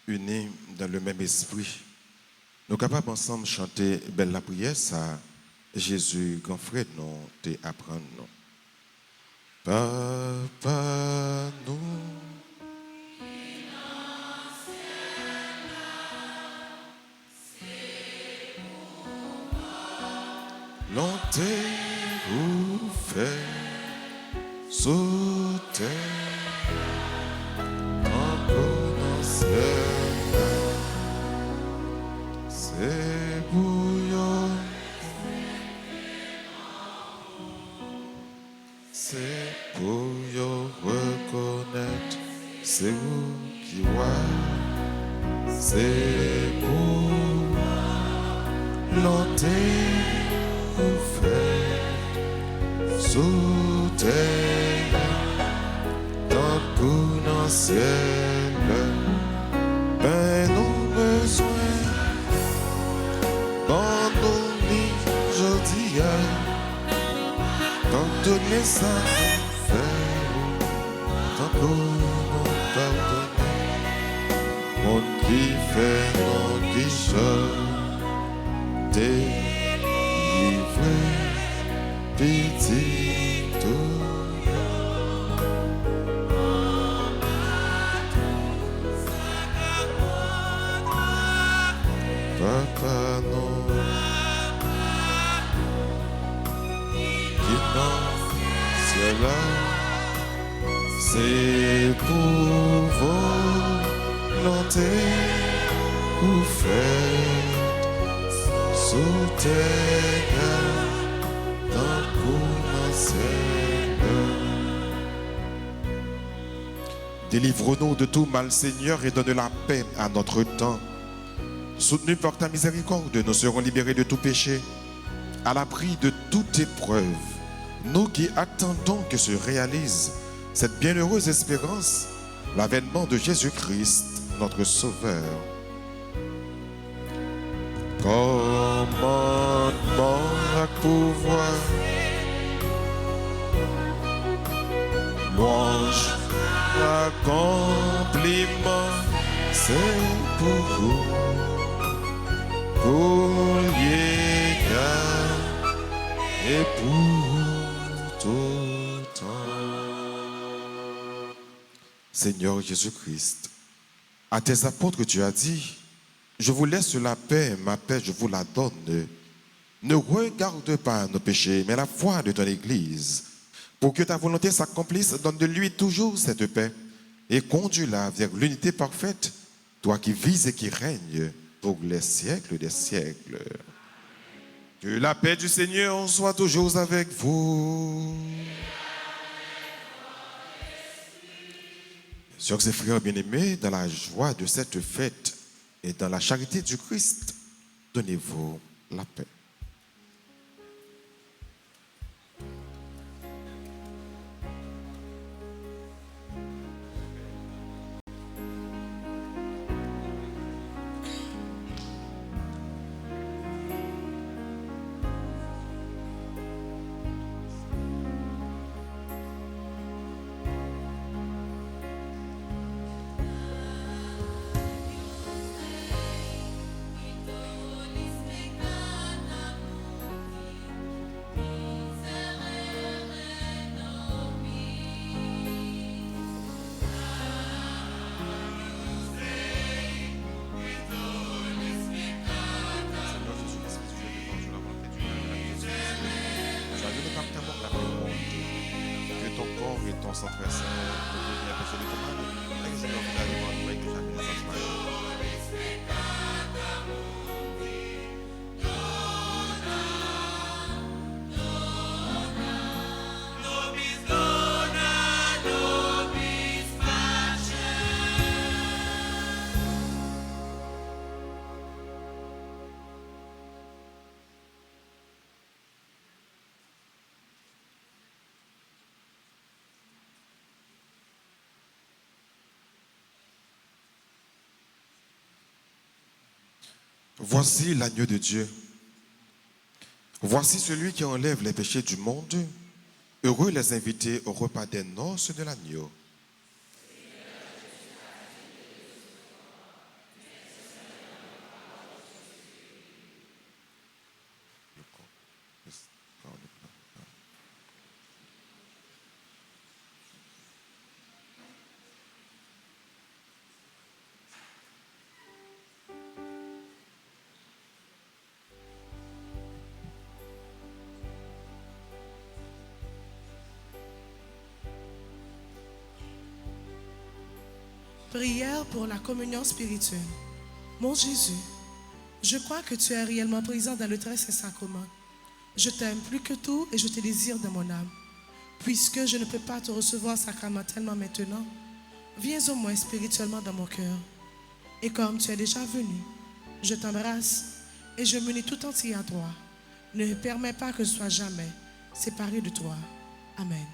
unis dans le même esprit, nous sommes capables ensemble de chanter belle la prière, ça, Jésus, grand frère, nous t'apprendre. Papa, nous. L'on t'est ouvert sous terre, en ciel, c'est bouillon, c'est pour yo reconnaître, c'est vous qui voyez, c'est pour l'on t'est sous terre, tant pour dans ciel, ben nous besoin, quand nous vivons aujourd'hui, quand donner ça fait, tant pour nous pardonner, mon qui fait non qui chante, délivré. Petit tout, papa non, qui non, c'est là, c'est pour volonté ou faites sous terre. Délivre-nous de tout mal, Seigneur, et donne la paix à notre temps. Soutenus par ta miséricorde, nous serons libérés de tout péché, à l'abri de toute épreuve. Nous qui attendons que se réalise cette bienheureuse espérance, l'avènement de Jésus-Christ, notre Sauveur. Commandement à pouvoir, louange, accomplissement, c'est pour vous, pour l'égard et pour tout temps. Seigneur Jésus-Christ, à tes apôtres tu as dit, je vous laisse la paix, ma paix je vous la donne. Ne regarde pas nos péchés, mais la foi de ton Église. Pour que ta volonté s'accomplisse, donne de lui toujours cette paix et conduis-la vers l'unité parfaite, toi qui vis et qui règnes pour les siècles des siècles. Que la paix du Seigneur soit toujours avec vous. Sœurs et frères bien-aimés, dans la joie de cette fête et dans la charité du Christ, donnez-vous la paix. Voici l'agneau de Dieu. Voici celui qui enlève les péchés du monde. Heureux les invités au repas des noces de l'agneau. Prière pour la communion spirituelle. Mon Jésus, je crois que tu es réellement présent dans le très saint sacrement. Je t'aime plus que tout et je te désire de mon âme. Puisque je ne peux pas te recevoir sacramentellement maintenant, viens au moins spirituellement dans mon cœur. Et comme tu es déjà venu, je t'embrasse et je m'unis tout entier à toi. Ne permets pas que je sois jamais séparé de toi. Amen.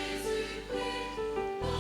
Jésus-Christ,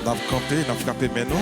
N'a campé, n'a frappé maintenant.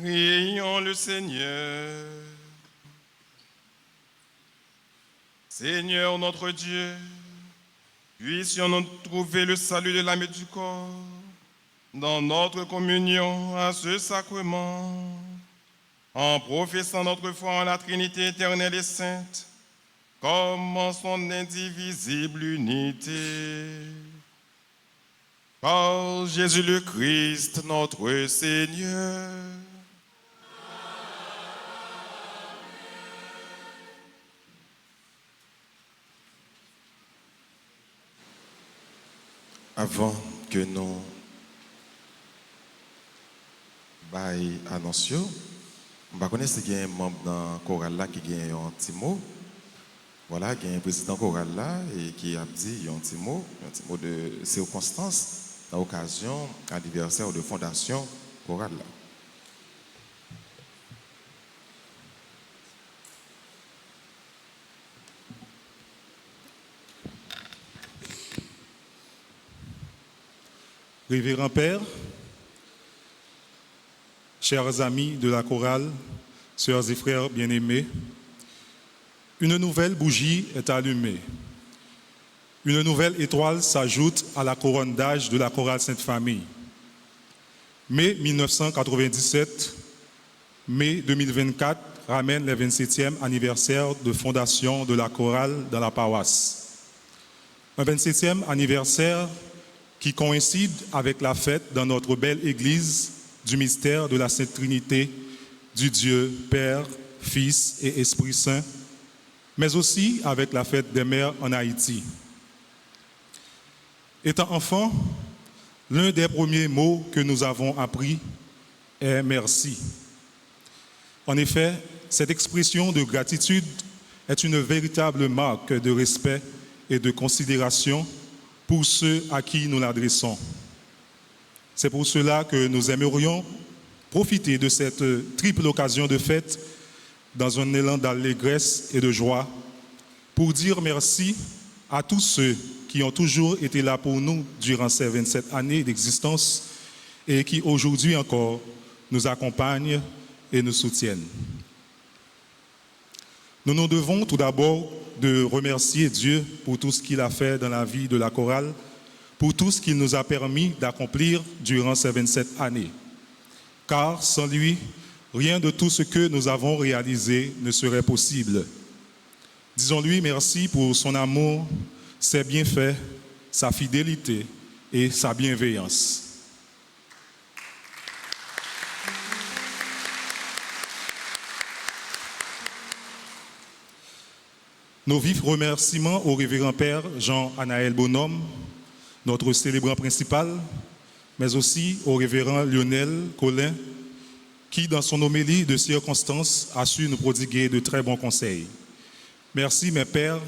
Prions le Seigneur. Seigneur notre Dieu, puissions-nous trouver le salut de l'âme et du corps dans notre communion à ce sacrement, en professant notre foi en la Trinité éternelle et sainte, comme en son indivisible unité. Par Jésus le Christ, notre Seigneur. Avant que nous bail annoncions, on va connaître qu'il y a un membre dans le choral là qui a un petit mot. Voilà, il y a un président choral là et qui a dit un petit mot de circonstance à l'occasion anniversaire de fondation chorale là. Révérend Père, chers amis de la chorale, sœurs et frères bien-aimés, une nouvelle bougie est allumée. Une nouvelle étoile s'ajoute à la couronne d'âge de la chorale Sainte-Famille. Mai 1997, mai 2024 ramène le 27e anniversaire de fondation de la chorale dans la paroisse. Un 27e anniversaire qui coïncide avec la fête dans notre belle église du mystère de la Sainte Trinité, du Dieu Père, Fils et Esprit Saint, mais aussi avec la fête des mères en Haïti. Étant enfant, l'un des premiers mots que nous avons appris est merci. En effet, cette expression de gratitude est une véritable marque de respect et de considération pour ceux à qui nous l'adressons. C'est pour cela que nous aimerions profiter de cette triple occasion de fête dans un élan d'allégresse et de joie pour dire merci à tous ceux qui ont toujours été là pour nous durant ces 27 années d'existence et qui aujourd'hui encore nous accompagnent et nous soutiennent. Nous nous devons tout d'abord de remercier Dieu pour tout ce qu'il a fait dans la vie de la chorale, pour tout ce qu'il nous a permis d'accomplir durant ces 27 années. Car sans lui, rien de tout ce que nous avons réalisé ne serait possible. Disons-lui merci pour son amour, ses bienfaits, sa fidélité et sa bienveillance. Nos vifs remerciements au révérend Père Jean-Anaël Bonhomme, notre célébrant principal, mais aussi au révérend Lionel Collin, qui, dans son homélie de circonstance, a su nous prodiguer de très bons conseils. Merci, mes pères,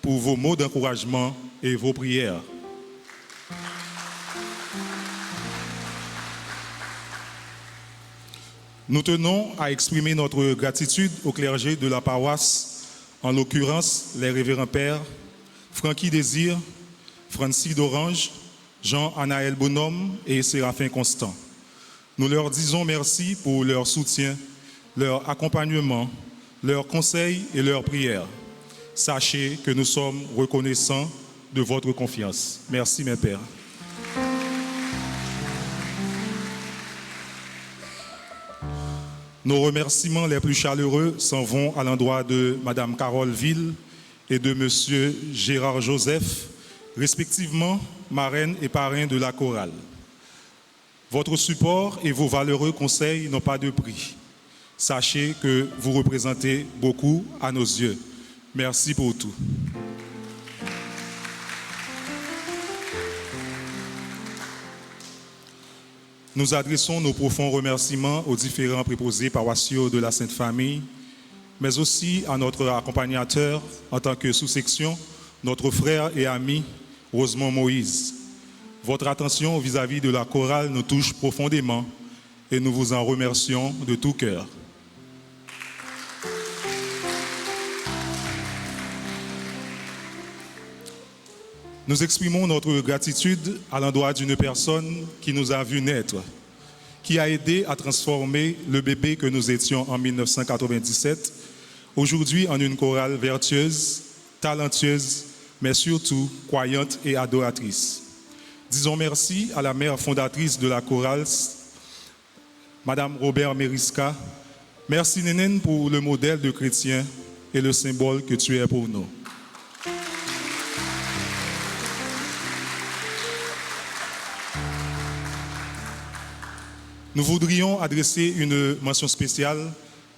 pour vos mots d'encouragement et vos prières. Nous tenons à exprimer notre gratitude au clergé de la paroisse, en l'occurrence les révérends pères Francky Désir, Francis d'Orange, Jean-Anaël Bonhomme et Séraphin Constant. Nous leur disons merci pour leur soutien, leur accompagnement, leurs conseils et leurs prières. Sachez que nous sommes reconnaissants de votre confiance. Merci mes pères. Nos remerciements les plus chaleureux s'en vont à l'endroit de Madame Carole Ville et de Monsieur Gérard Joseph, respectivement marraine et parrain de la chorale. Votre support et vos valeureux conseils n'ont pas de prix. Sachez que vous représentez beaucoup à nos yeux. Merci pour tout. Nous adressons nos profonds remerciements aux différents préposés paroissiaux de la Sainte Famille, mais aussi à notre accompagnateur en tant que sous-section, notre frère et ami Rosemont Moïse. Votre attention vis-à-vis de la chorale nous touche profondément et nous vous en remercions de tout cœur. Nous exprimons notre gratitude à l'endroit d'une personne qui nous a vu naître, qui a aidé à transformer le bébé que nous étions en 1997, aujourd'hui en une chorale vertueuse, talentueuse, mais surtout croyante et adoratrice. Disons merci à la mère fondatrice de la chorale, Madame Robert Meriska. Merci Nénène pour le modèle de chrétien et le symbole que tu es pour nous. Nous voudrions adresser une mention spéciale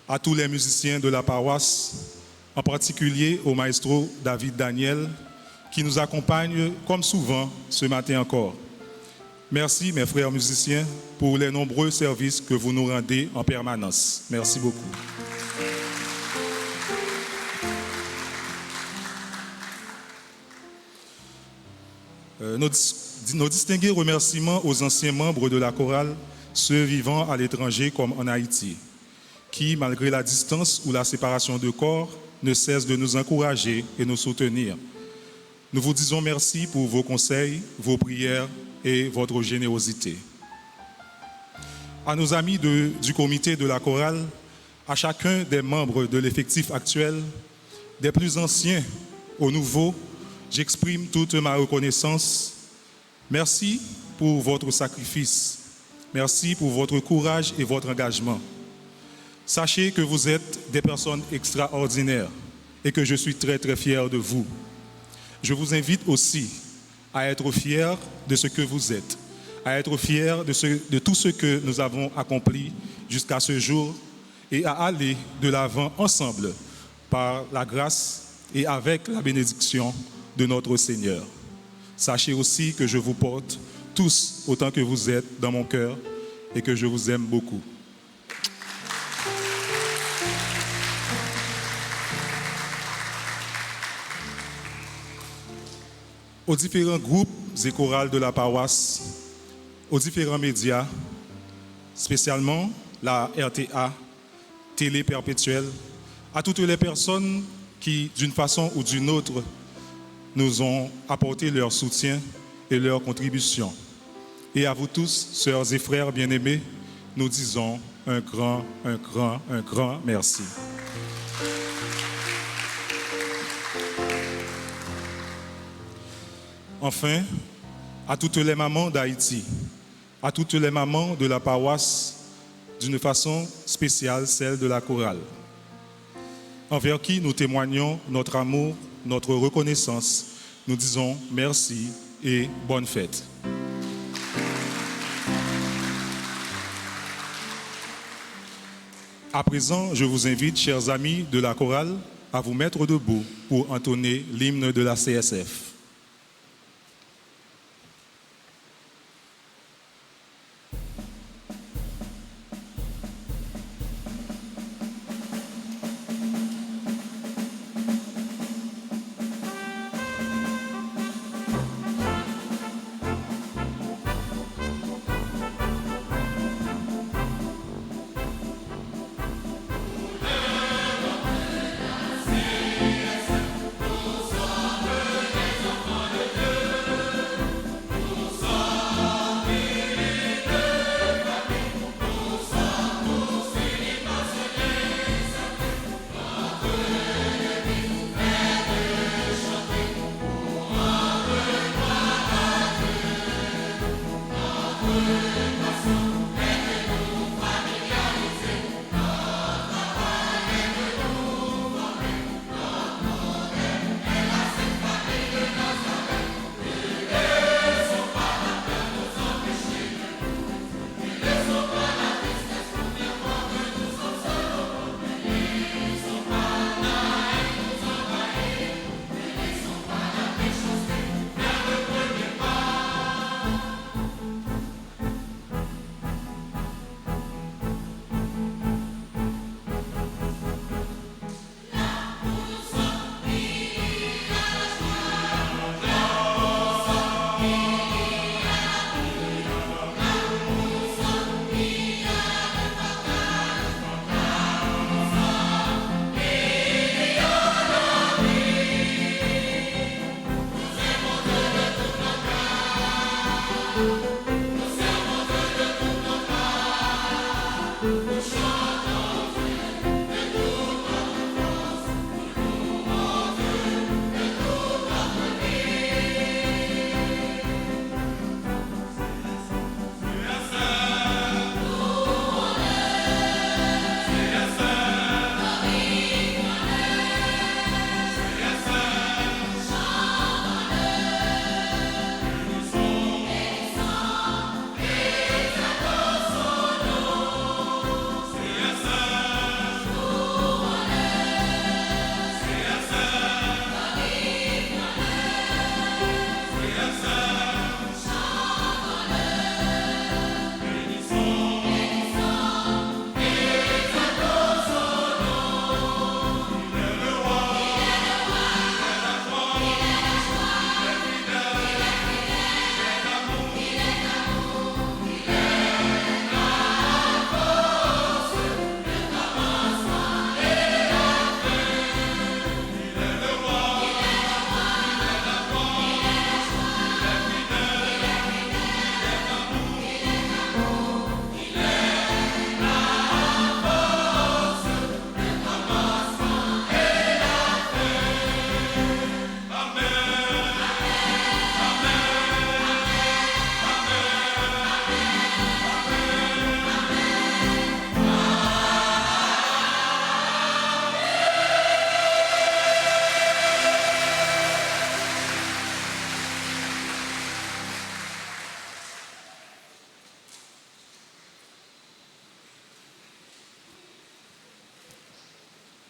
à tous les musiciens de la paroisse, en particulier au maestro David Daniel, qui nous accompagne comme souvent ce matin encore. Merci mes frères musiciens pour les nombreux services que vous nous rendez en permanence. Merci beaucoup. Nos distingués remerciements aux anciens membres de la chorale, ceux vivant à l'étranger comme en Haïti, qui, malgré la distance ou la séparation de corps, ne cessent de nous encourager et nous soutenir. Nous vous disons merci pour vos conseils, vos prières et votre générosité. À nos amis du comité de la chorale, à chacun des membres de l'effectif actuel, des plus anciens aux nouveaux, j'exprime toute ma reconnaissance. Merci pour votre sacrifice. Merci pour votre courage et votre engagement. Sachez que vous êtes des personnes extraordinaires et que je suis très très fier de vous. Je vous invite aussi à être fiers de ce que vous êtes, à être fiers de tout ce que nous avons accompli jusqu'à ce jour et à aller de l'avant ensemble par la grâce et avec la bénédiction de notre Seigneur. Sachez aussi que je vous porte tous autant que vous êtes dans mon cœur et que je vous aime beaucoup. Aux différents groupes et chorales de la paroisse, aux différents médias, spécialement la RTA, Télé Perpétuelle, à toutes les personnes qui, d'une façon ou d'une autre, nous ont apporté leur soutien et leur contribution. Et à vous tous, sœurs et frères bien-aimés, nous disons un grand merci. Enfin, à toutes les mamans d'Haïti, à toutes les mamans de la paroisse, d'une façon spéciale celle de la chorale, envers qui nous témoignons notre amour, notre reconnaissance, nous disons merci et bonne fête. À présent, je vous invite, chers amis de la chorale, à vous mettre debout pour entonner l'hymne de la CSF. Nous sommes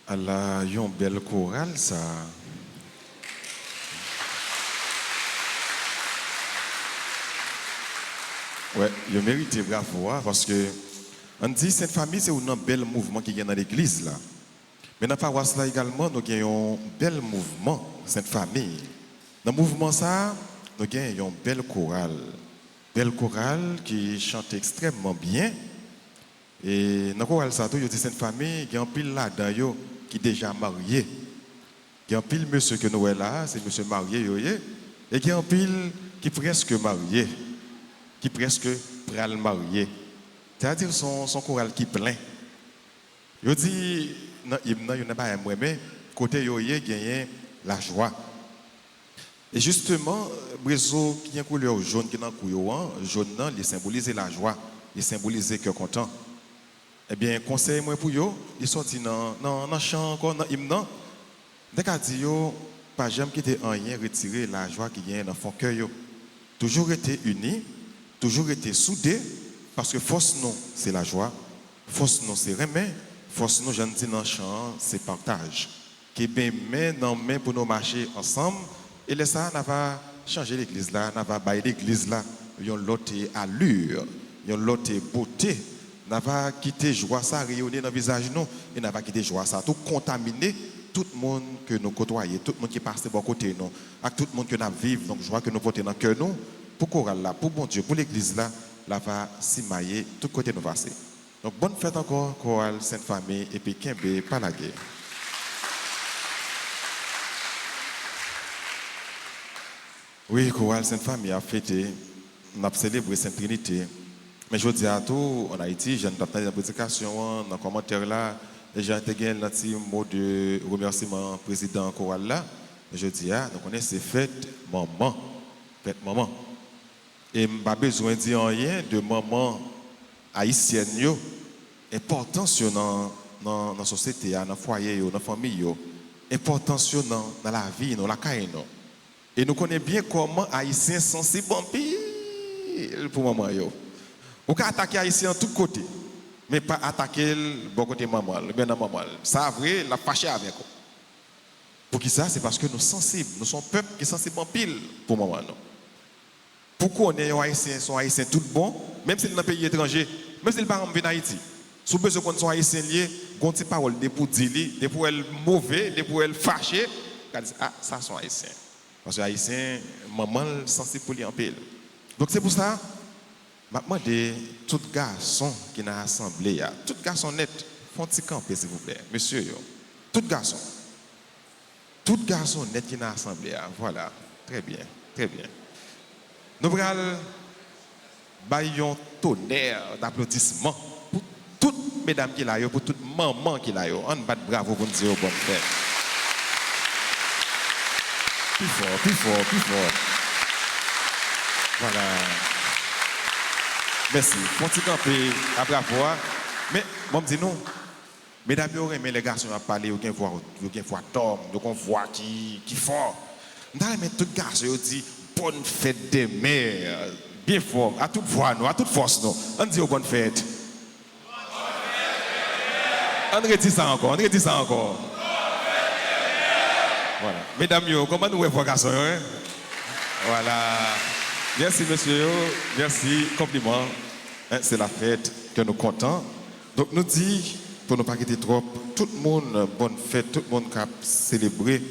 Allah, il y a une belle chorale, ça. Ouais, il mérite bravo, parce que on dit cette famille, c'est un bel mouvement qui est dans l'église là. Mais dans la paroisse là également, nous avons un bel mouvement, cette famille. Dans le mouvement ça, nous avons une belle chorale. Belle chorale qui chante extrêmement bien. Et dans la chorale ça, il y a cette famille qui est en pile là-dedans, qui est déjà marié. Il y a un pile monsieur que nous avons là, c'est monsieur marié, et il y a un pile qui est presque marié, qui est presque pral marié. C'est-à-dire son chorale qui est plein. Il dit, dans l'hymne, il n'y a pas un mot, mais côté il y a la joie. Et justement, Brezo qui a une couleur jaune qui est dans le couillon, jaune, il symbolise la joie, il symbolise le cœur content. Eh bien, conseil moi pour yo, il sorti dans chant encore dans hymne. Dès qu'a dit yo, pas jamais quitter rien retirer la joie qui vient dans fond cœur yo. Toujours été unis, toujours été soudés parce que force nous c'est la joie, force nous c'est remet, force nous j'en dis dans chant c'est partage. Qui bien main dans main pour nous marcher ensemble et là ça n'a pas changer l'église là, n'a pas bailler l'église là, yon l'autre allure, yon l'autre beauté. N'a pas quitté joie ça rayonner dans le visage nous et n'a pas quitté joie ça tout contaminer tout le monde que nous côtoyons, tout le monde qui passe de bon côté nous, avec tout le monde que nous vivons, donc joie que nous portons dans le cœur nous, pour chorale là, pour bon Dieu, pour l'église là, là va s'imailler tout côté nous passer. Donc bonne fête encore chorale Sainte Famille et puis Kembe Palagé. Oui, chorale Sainte Famille a fêté, on a célébré Sainte Trinité. Mais je dis à tout, en Haïti, j'ai entendu dans la prédication, dans le commentaire là, et j'ai intégré un petit mot de remerciement au président choral là. Je dis, donc on est c'est fête maman. Fête maman. Et je n'ai pas besoin de dire rien de maman haïtienne, important dans la société, dans le foyer, dans la famille, important dans la vie, dans la caille. Et nous connaissons bien comment haïtiens sont si bons pile pour maman. Vous pouvez attaquer Haïtien de tous côtés, mais pas attaquer le bon côté maman, le bien dans maman. Ça, vrai, la fâcher avec vous. Pour qui ça? C'est parce que nous sommes sensibles. Nous sommes un peuple qui est sensible en pile pour maman. Pourquoi on est Haïtiens, sont Haïtiens tout bon, même si c'est dans un pays étranger, même si les parents viennent d'Haïti. Si vous besoin qu'on soit Haïtien lié, qu'on ne parole de pour dire, de pour elle mauvais, de pour elle fâcher, ah, ça sont Haïtiens. Parce que Haïtien, maman sensible pour lui en pile. Donc c'est pour ça. Je demande tout garçon qui est dans l'assemblée, tout garçon net, font-ils camper s'il vous plaît, monsieur, tout garçon net qui est dans l'assemblée, voilà, très bien, très bien. Nous allons bailler un tonnerre d'applaudissements pour tout toutes mesdames qui là, pour toutes mamans qui là, on bat bravo pour nous dire bonne fête. Plus fort, plus fort, plus fort. Voilà. Merci. Continue camper à bravo. Mais, moi, je dis non. Mesdames, mais les garçons ont parlé, aucun voix d'homme, aucun voix qui fort. Mais tout garçon dit bonne fête des mères. Bien fort, à toute voix, nous, à toute force, nous. On dit bonne fête. On redit ça encore, on redit ça encore. Voilà. Mesdames, comment nous voyons garçons? Voilà. Merci, monsieur. Merci. Compliment. C'est la fête que nous comptons. Donc, nous disons, pour ne pas quitter trop, tout le monde, bonne fête, tout le monde qui a célébré.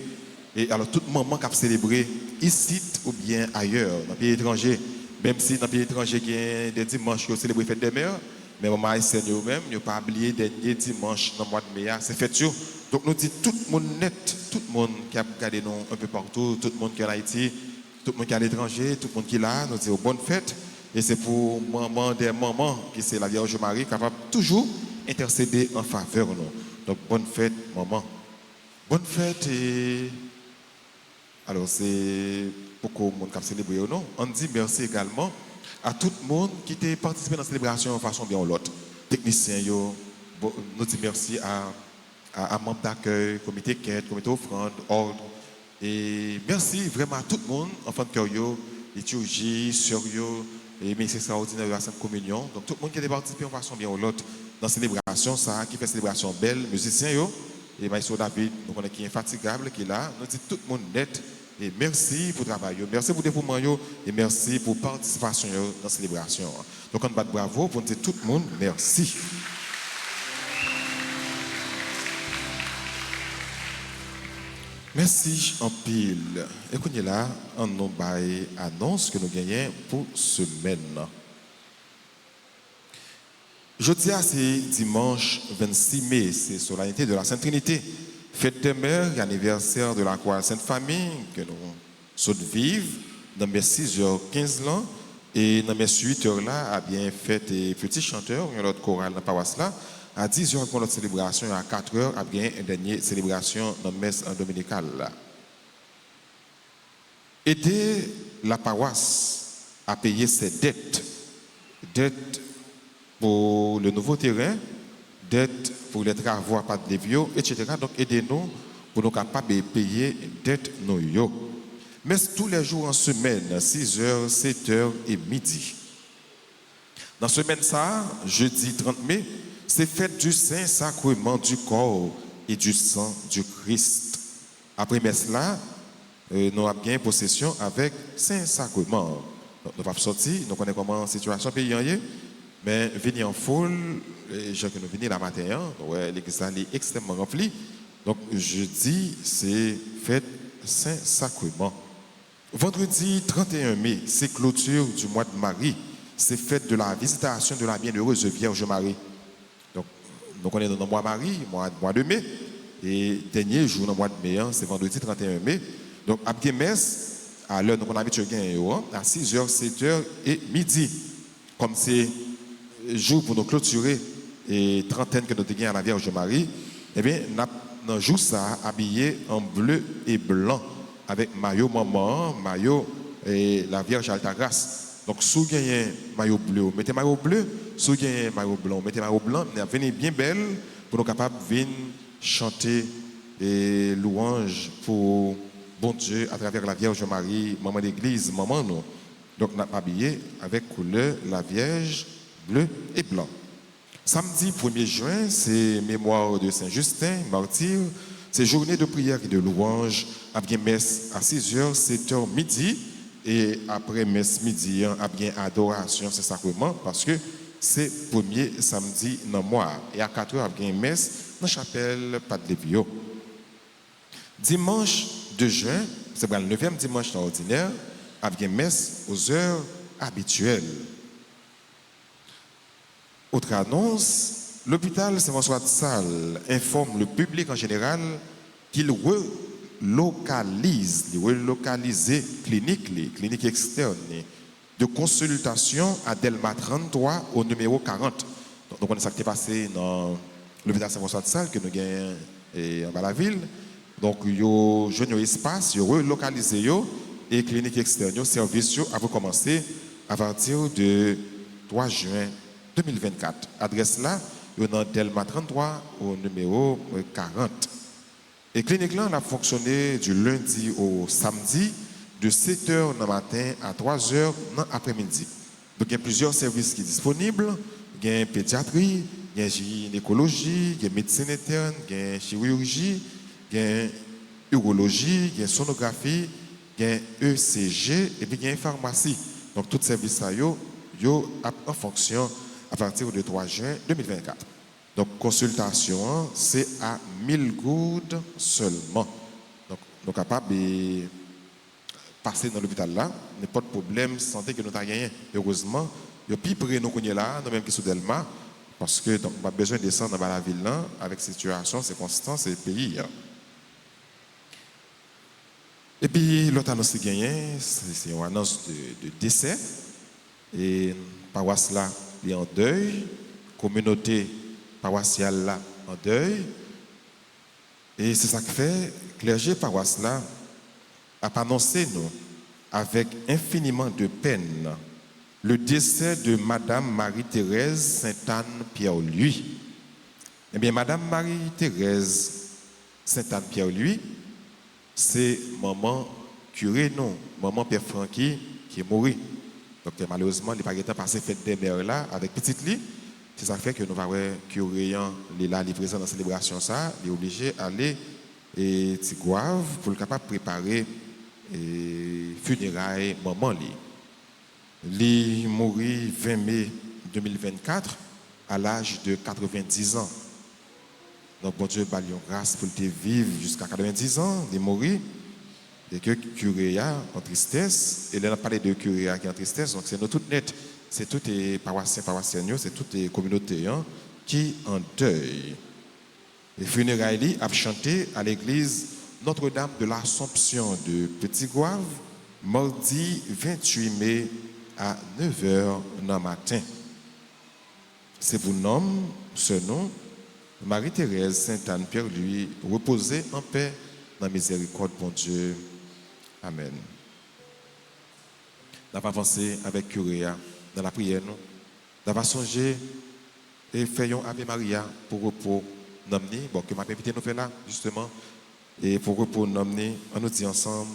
Et alors, tout le monde qui a célébré, ici ou bien ailleurs, dans le pays étranger. Même si dans le pays étranger, il y a des dimanches qui ont célébré la fête des mères, mais maman haïtienne eux-mêmes, ils n'ont pas oublié le dernier dimanche dans le mois de mai, c'est fête. Donc, nous disons, tout le monde net, tout le monde qui a regardé nous un peu partout, tout le monde qui est en Haïti, tout le monde qui est à l'étranger, tout le monde qui est là, nous disons bonne fête. Et c'est pour maman des mamans, qui c'est la Vierge Marie, capable toujours intercéder en faveur de nous. Donc, bonne fête, maman. Bonne fête et... Alors, c'est beaucoup de monde qui a célébré ou non. On dit merci également à tout le monde qui a participé dans la célébration de façon bien ou l'autre. Techniciens, nous disons merci à membres d'accueil, comité quête, comité offrande, ordre. Et merci vraiment à tout le monde, enfants de cœur, liturgie, sœurs, et ministère extraordinaire de la Sainte Communion. Donc tout le monde qui a participé de façon bien ou l'autre dans la célébration, ça, qui fait célébration belle, musiciens, et Maïso David, nous connaissons qui est infatigable, qui est là. Nous disons tout le monde net. Et merci pour le travail, merci pour le dévouement et merci pour la participation dans la célébration. Donc on bat bravo pour dire tout le monde merci. Merci en pile. Et qu'on est là, on nous annonce que nous gagnons pour semaine. Jeudi, c'est dimanche 26 mai, c'est solennité de la Sainte Trinité. Fête des mères, anniversaire de la Croix Sainte Famille, que nous sommes vivre dans mes 6h15 là, et dans mes 8h là, a bien fait et petit chanteur, un autre choral dans la paroisse là, à 10h pour notre célébration, et à 4h, a bien une dernière célébration dans la messe dominicale là. Aider la paroisse à payer ses dettes pour le nouveau terrain, dettes pour les travaux à pas de vieux, etc. Donc aidez-nous pour nous capables de payer dettes nous. Mais tous les jours en semaine, 6h, 7h et midi. Dans la semaine ça, jeudi 30 mai, c'est fête du Saint-Sacrement du corps et du sang du Christ. Après messe là, nous avons bien possession avec Saint-Sacrement. Nous ne sortir, nous connaissons comment la situation pays est. Mais venir en foule, les gens qui nous viennent la matin, l'église est extrêmement remplie. Donc jeudi, c'est fête Saint-Sacrement. Vendredi 31 mai, c'est clôture du mois de Marie. C'est fête de la visitation de la bienheureuse Vierge Marie. Donc nous connaissons dans le mois de Marie, mois de mai. Et dernier jour dans le mois de mai, c'est vendredi 31 mai. Donc après messe, à l'heure qu'on a habitué à 6h, 7h et midi. Comme c'est jour pour nous clôturer et trentaine que nous avons à la Vierge Marie, eh bien, nous jour ça habillé en bleu et blanc avec maillot maman, maillot et la Vierge Altagrace. Donc, si vous avez un maillot bleu, mettez maillot bleu, si vous avez un maillot blanc, mettez maillot blanc, venez bien belle pour nous capables de venir chanter et louange pour bon Dieu à travers la Vierge Marie, maman d'église, maman nous. Donc, nous avons habillé avec couleur la Vierge bleu et blanc. Samedi 1er juin, c'est mémoire de Saint-Justin, martyr. C'est journée de prière et de louange. Après messe à 6h, 7h midi. Et après messe midi, après adoration, c'est sacrement parce que c'est premier samedi dans le mois. Et à 4h, après messe dans la chapelle Padre Lévio. Dimanche 2 juin, c'est le 9e dimanche ordinaire, après messe aux heures habituelles. Autre annonce, l'hôpital Saint-François de Sales informe le public en général qu'il relocalise clinique externe de consultation à Delma 33 au numéro 40. Donc, on a ça qui est passé dans l'hôpital Saint-François de Sales, que nous gagnons en bas la ville. Donc, yo jeune espace, yo relocalisé yo et clinique externe, yo service yo a commencé à partir de 3 juin 2024. Adresse là, yo dans Delma 33 au numéro 40. Et clinique là, on a fonctionné du lundi au samedi de 7h dans le matin à 3h dans l'après-midi. Donc, il y a plusieurs services qui sont disponibles. Il y a pédiatrie, il y a gynécologie, il y a médecine interne, il y a chirurgie, il y a urologie, il y a sonographie, il y a ECG et puis il y a pharmacie. Donc, tous ces services-là, yo en fonction à partir du 3 juin 2024. Donc, consultation, c'est à 1000 gouttes seulement. Donc, nous sommes capables de passer dans l'hôpital là, n'est pas de problème santé que nous avons gagné. Heureusement, il y a plus près nous connaissons là, nous même qui sommes Delma, parce que donc on a besoin de descendre dans la ville là, avec situation, circonstances et pays. Et puis l'autre annonce qui gagné, c'est une annonce de décès. Et paroisse là, il est en deuil, communauté paroissiale là en deuil. Et c'est ça qui fait clergé paroisse là a annoncé nous avec infiniment de peine le décès de Madame Marie-Thérèse Sainte-Anne-Pierre-Louis. Eh bien, Madame Marie-Thérèse Sainte-Anne-Pierre-Louis, c'est maman curé, non, maman Père Francky qui est morte. Donc, malheureusement, il n'est pas passé fête des mères là avec petite lit. C'est ça qui fait que nous allons curé, il est présent dans la célébration, ça, il est obligé d'aller et Tigouave pour le capable de préparer et funérailles maman li. Il mourit 20 mai 2024 à l'âge de 90 ans. Donc bon Dieu balion grâce pour te vivre jusqu'à 90 ans, il mourit et que curé en tristesse et là on a parlé de curé qui est en tristesse, donc c'est nous toutes net, c'est toutes les paroissiens, c'est toutes les communautés qui en deuil. Les funérailles a chanté à l'église Notre-Dame de l'Assomption de Petit-Gouave, mardi 28 mai à 9h dans le matin. C'est pour nom, ce nom, Marie-Thérèse Sainte-Anne-Pierre-Louis, reposez en paix dans la miséricorde, bon Dieu. Amen. Nous avons avancé avec Curia dans la prière, nous avons songé et faisons Ave Maria pour repos nomné, bon, que m'a invité nous faire là, justement, et pour repos nomné, on nous dit ensemble,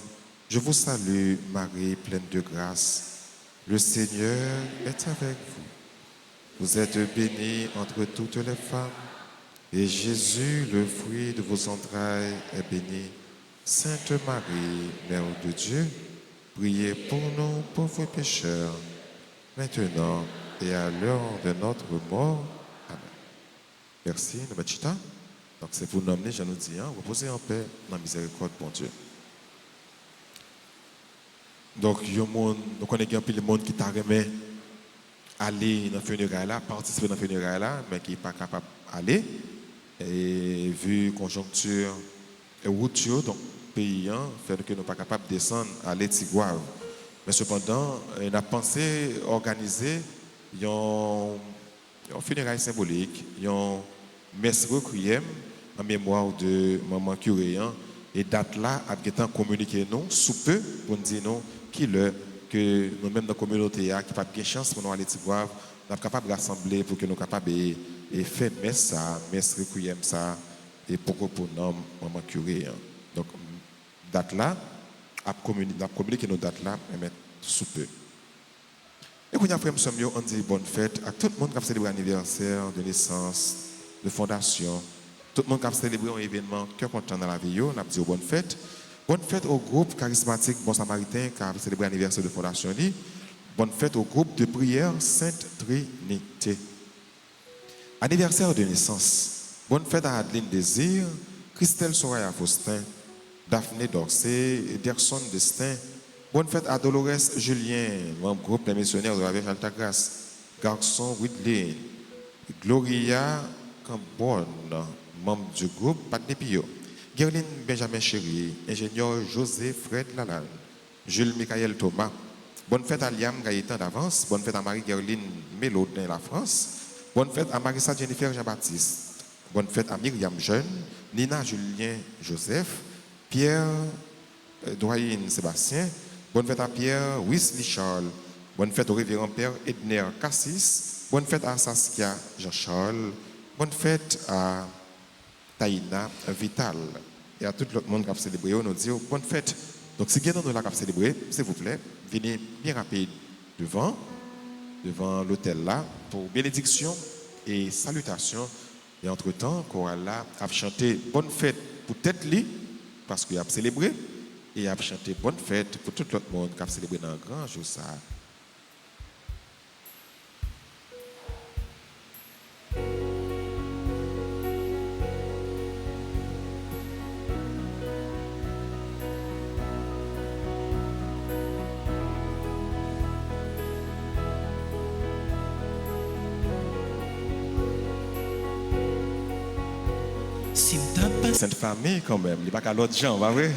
je vous salue, Marie, pleine de grâce. Le Seigneur est avec vous. Vous êtes bénie entre toutes les femmes, et Jésus, le fruit de vos entrailles, est béni. Sainte Marie, Mère de Dieu, priez pour nous pauvres pécheurs, maintenant et à l'heure de notre mort. Amen. Merci, nous mettons. Donc c'est pour nommer, je nous dis, reposez en paix dans la miséricorde, bon Dieu. Donc, nous connaissons un peu le monde qui t'a remis aller dans le funérail là, participer dans le funérail là, mais qui n'est pas capable d'aller. Et vu la conjoncture et route, donc pays, fait que nous ne sommes pas capables de descendre à Tigouave. Mais cependant, on a pensé organiser un funérail symbolique, un messe requiem en mémoire de maman curé. Et date là, a été communiqué nous sous peu pour nous dire nous que nous-mêmes dans la communauté qui n'a pas de chance pour nous aller Tigouave, nous sommes capables de rassembler pour que nous soyons capables de faire messe requiem ça, et pour nous, maman curé. Donc, date là, a communiqué nos dates là, et mettre sous peu. Et quand après, on dit bonne fête à tout le monde qui a célébré l'anniversaire de naissance, de fondation, tout le monde qui a célébré un événement, qui est content dans la vie, on a dit bonne fête. Bonne fête au groupe charismatique Bon Samaritain qui a célébré l'anniversaire de fondation. Bonne fête au groupe de prière Sainte Trinité. Anniversaire de naissance. Bonne fête à Adeline Désir, Christelle Soraya Faustin, Daphné Dorsey, Derson Destin. Bonne fête à Dolores Julien, membre groupe des missionnaires de la Vierge Altagrace, Garçon Whitley, Gloria Cambonne, membre du groupe Patne Pio. Gerline Benjamin Chéri, ingénieur José Fred Lalanne, Jules Michael Thomas. Bonne fête à Liam Gaëtan d'avance. Bonne fête à Marie-Gerline Mélodin La France. Bonne fête à Marissa Jennifer Jean-Baptiste. Bonne fête à Myriam Jeune, Nina Julien Joseph, Pierre Doyen Sébastien. Bonne fête à Pierre Wesley Charles. Bonne fête au révérend Père Edner Cassis. Bonne fête à Saskia Jean-Charles. Bonne fête à Taïna Vital. Et à tout le monde qui a célébré, on nous dit bonne fête. Donc si quelqu'un nous l'a célébré, s'il vous plaît, venez bien rapide devant l'hôtel là pour bénédiction et salutation. Et entre-temps, chorale là a chanté bonne fête pour tête li parce qu'il a célébré et a chanté bonne fête pour tout le monde qui a célébré dans un grand jour ça. Sainte famille quand même, il n'y a pas qu'à l'autre gens, pas vrai?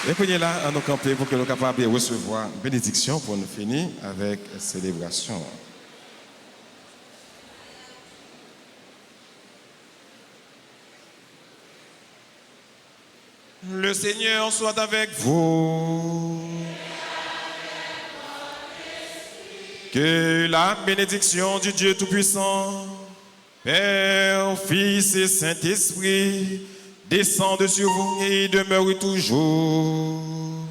Et puis là, à nous camper pour que nous soyons capables de recevoir une bénédiction pour nous finir avec une célébration. Le Seigneur soit avec vous. Que la bénédiction du Dieu Tout-Puissant, Père, Fils et Saint-Esprit, descende sur vous et demeure toujours.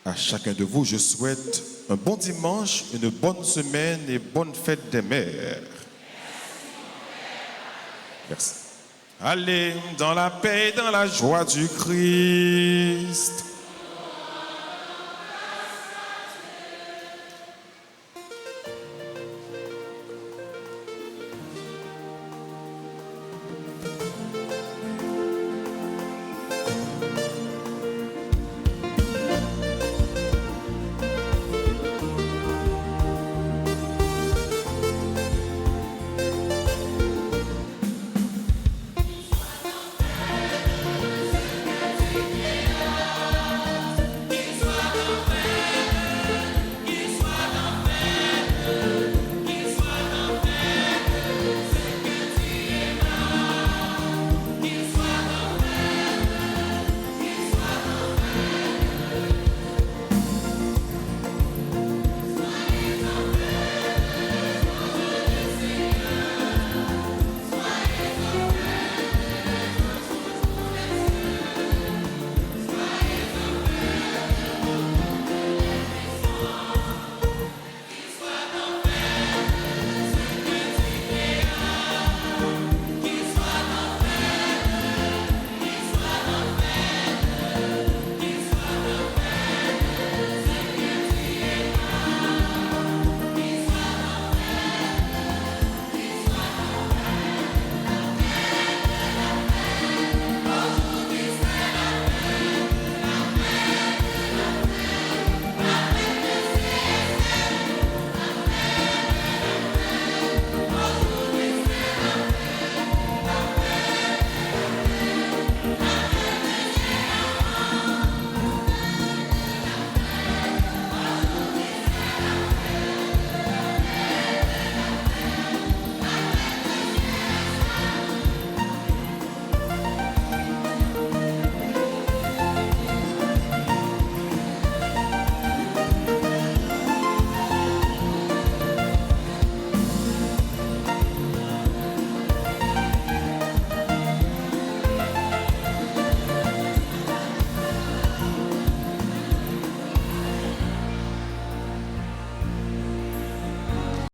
À chacun de vous, je souhaite un bon dimanche, une bonne semaine et bonne fête des mères. Merci. Allez dans la paix et dans la joie du Christ.